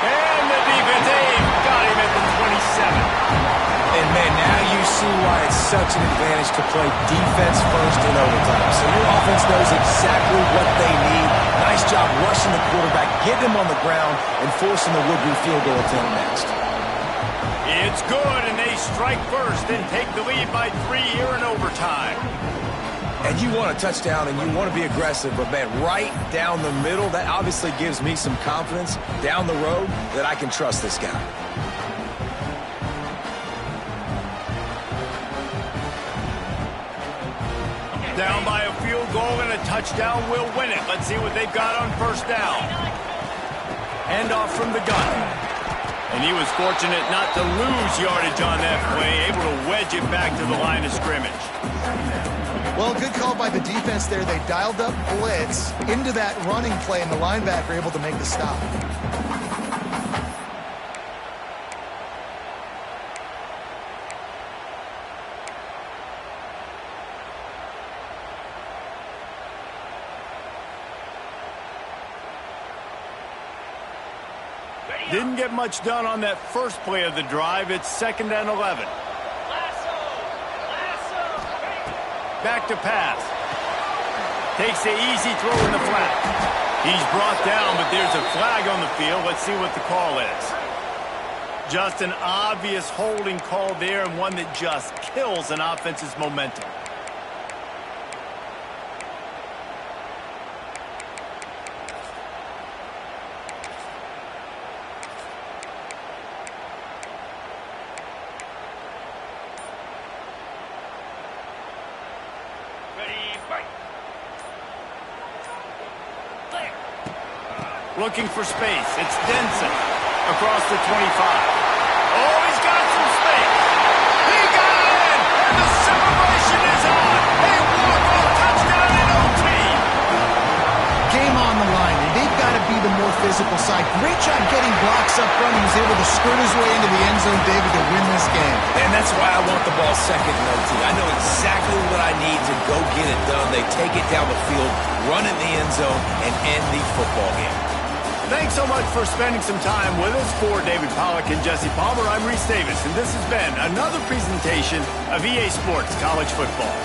And the defense, got him at the 27. And, man, now you see why it's such an advantage to play defense first in overtime. So your offense knows exactly what they need. Nice job rushing the quarterback, getting him on the ground, and forcing the would-be field goal attempt next. It's good, and they strike first and take the lead by 3 here in overtime. And you want a touchdown and you want to be aggressive, but, man, right down the middle, that obviously gives me some confidence down the road that I can trust this guy. Down by a field goal and a touchdown will win it. Let's see what they've got on first down. Handoff from the gun. And he was fortunate not to lose yardage on that play, able to wedge it back to the line of scrimmage. Well, good call by the defense there. They dialed up blitz into that running play, and the linebacker able to make the stop. Didn't get much done on that first play of the drive. It's 2nd and 11. Back to pass. Takes the easy throw in the flat. He's brought down, but there's a flag on the field. Let's see what the call is. Just an obvious holding call there, and one that just kills an offense's momentum. Looking for space. It's Denson across the 25. Oh, he's got some space. He got it! And the celebration is on. A walk-off touchdown in OT. Game on the line, and they've got to be the more physical side. Great job getting blocks up front. He was able to skirt his way into the end zone, David, to win this game. And that's why I want the ball second in OT. I know exactly what I need to go get it done. They take it down the field, run in the end zone, and end the football game. Thanks so much for spending some time with us. For David Pollack and Jesse Palmer, I'm Reese Davis, and this has been another presentation of EA Sports College Football.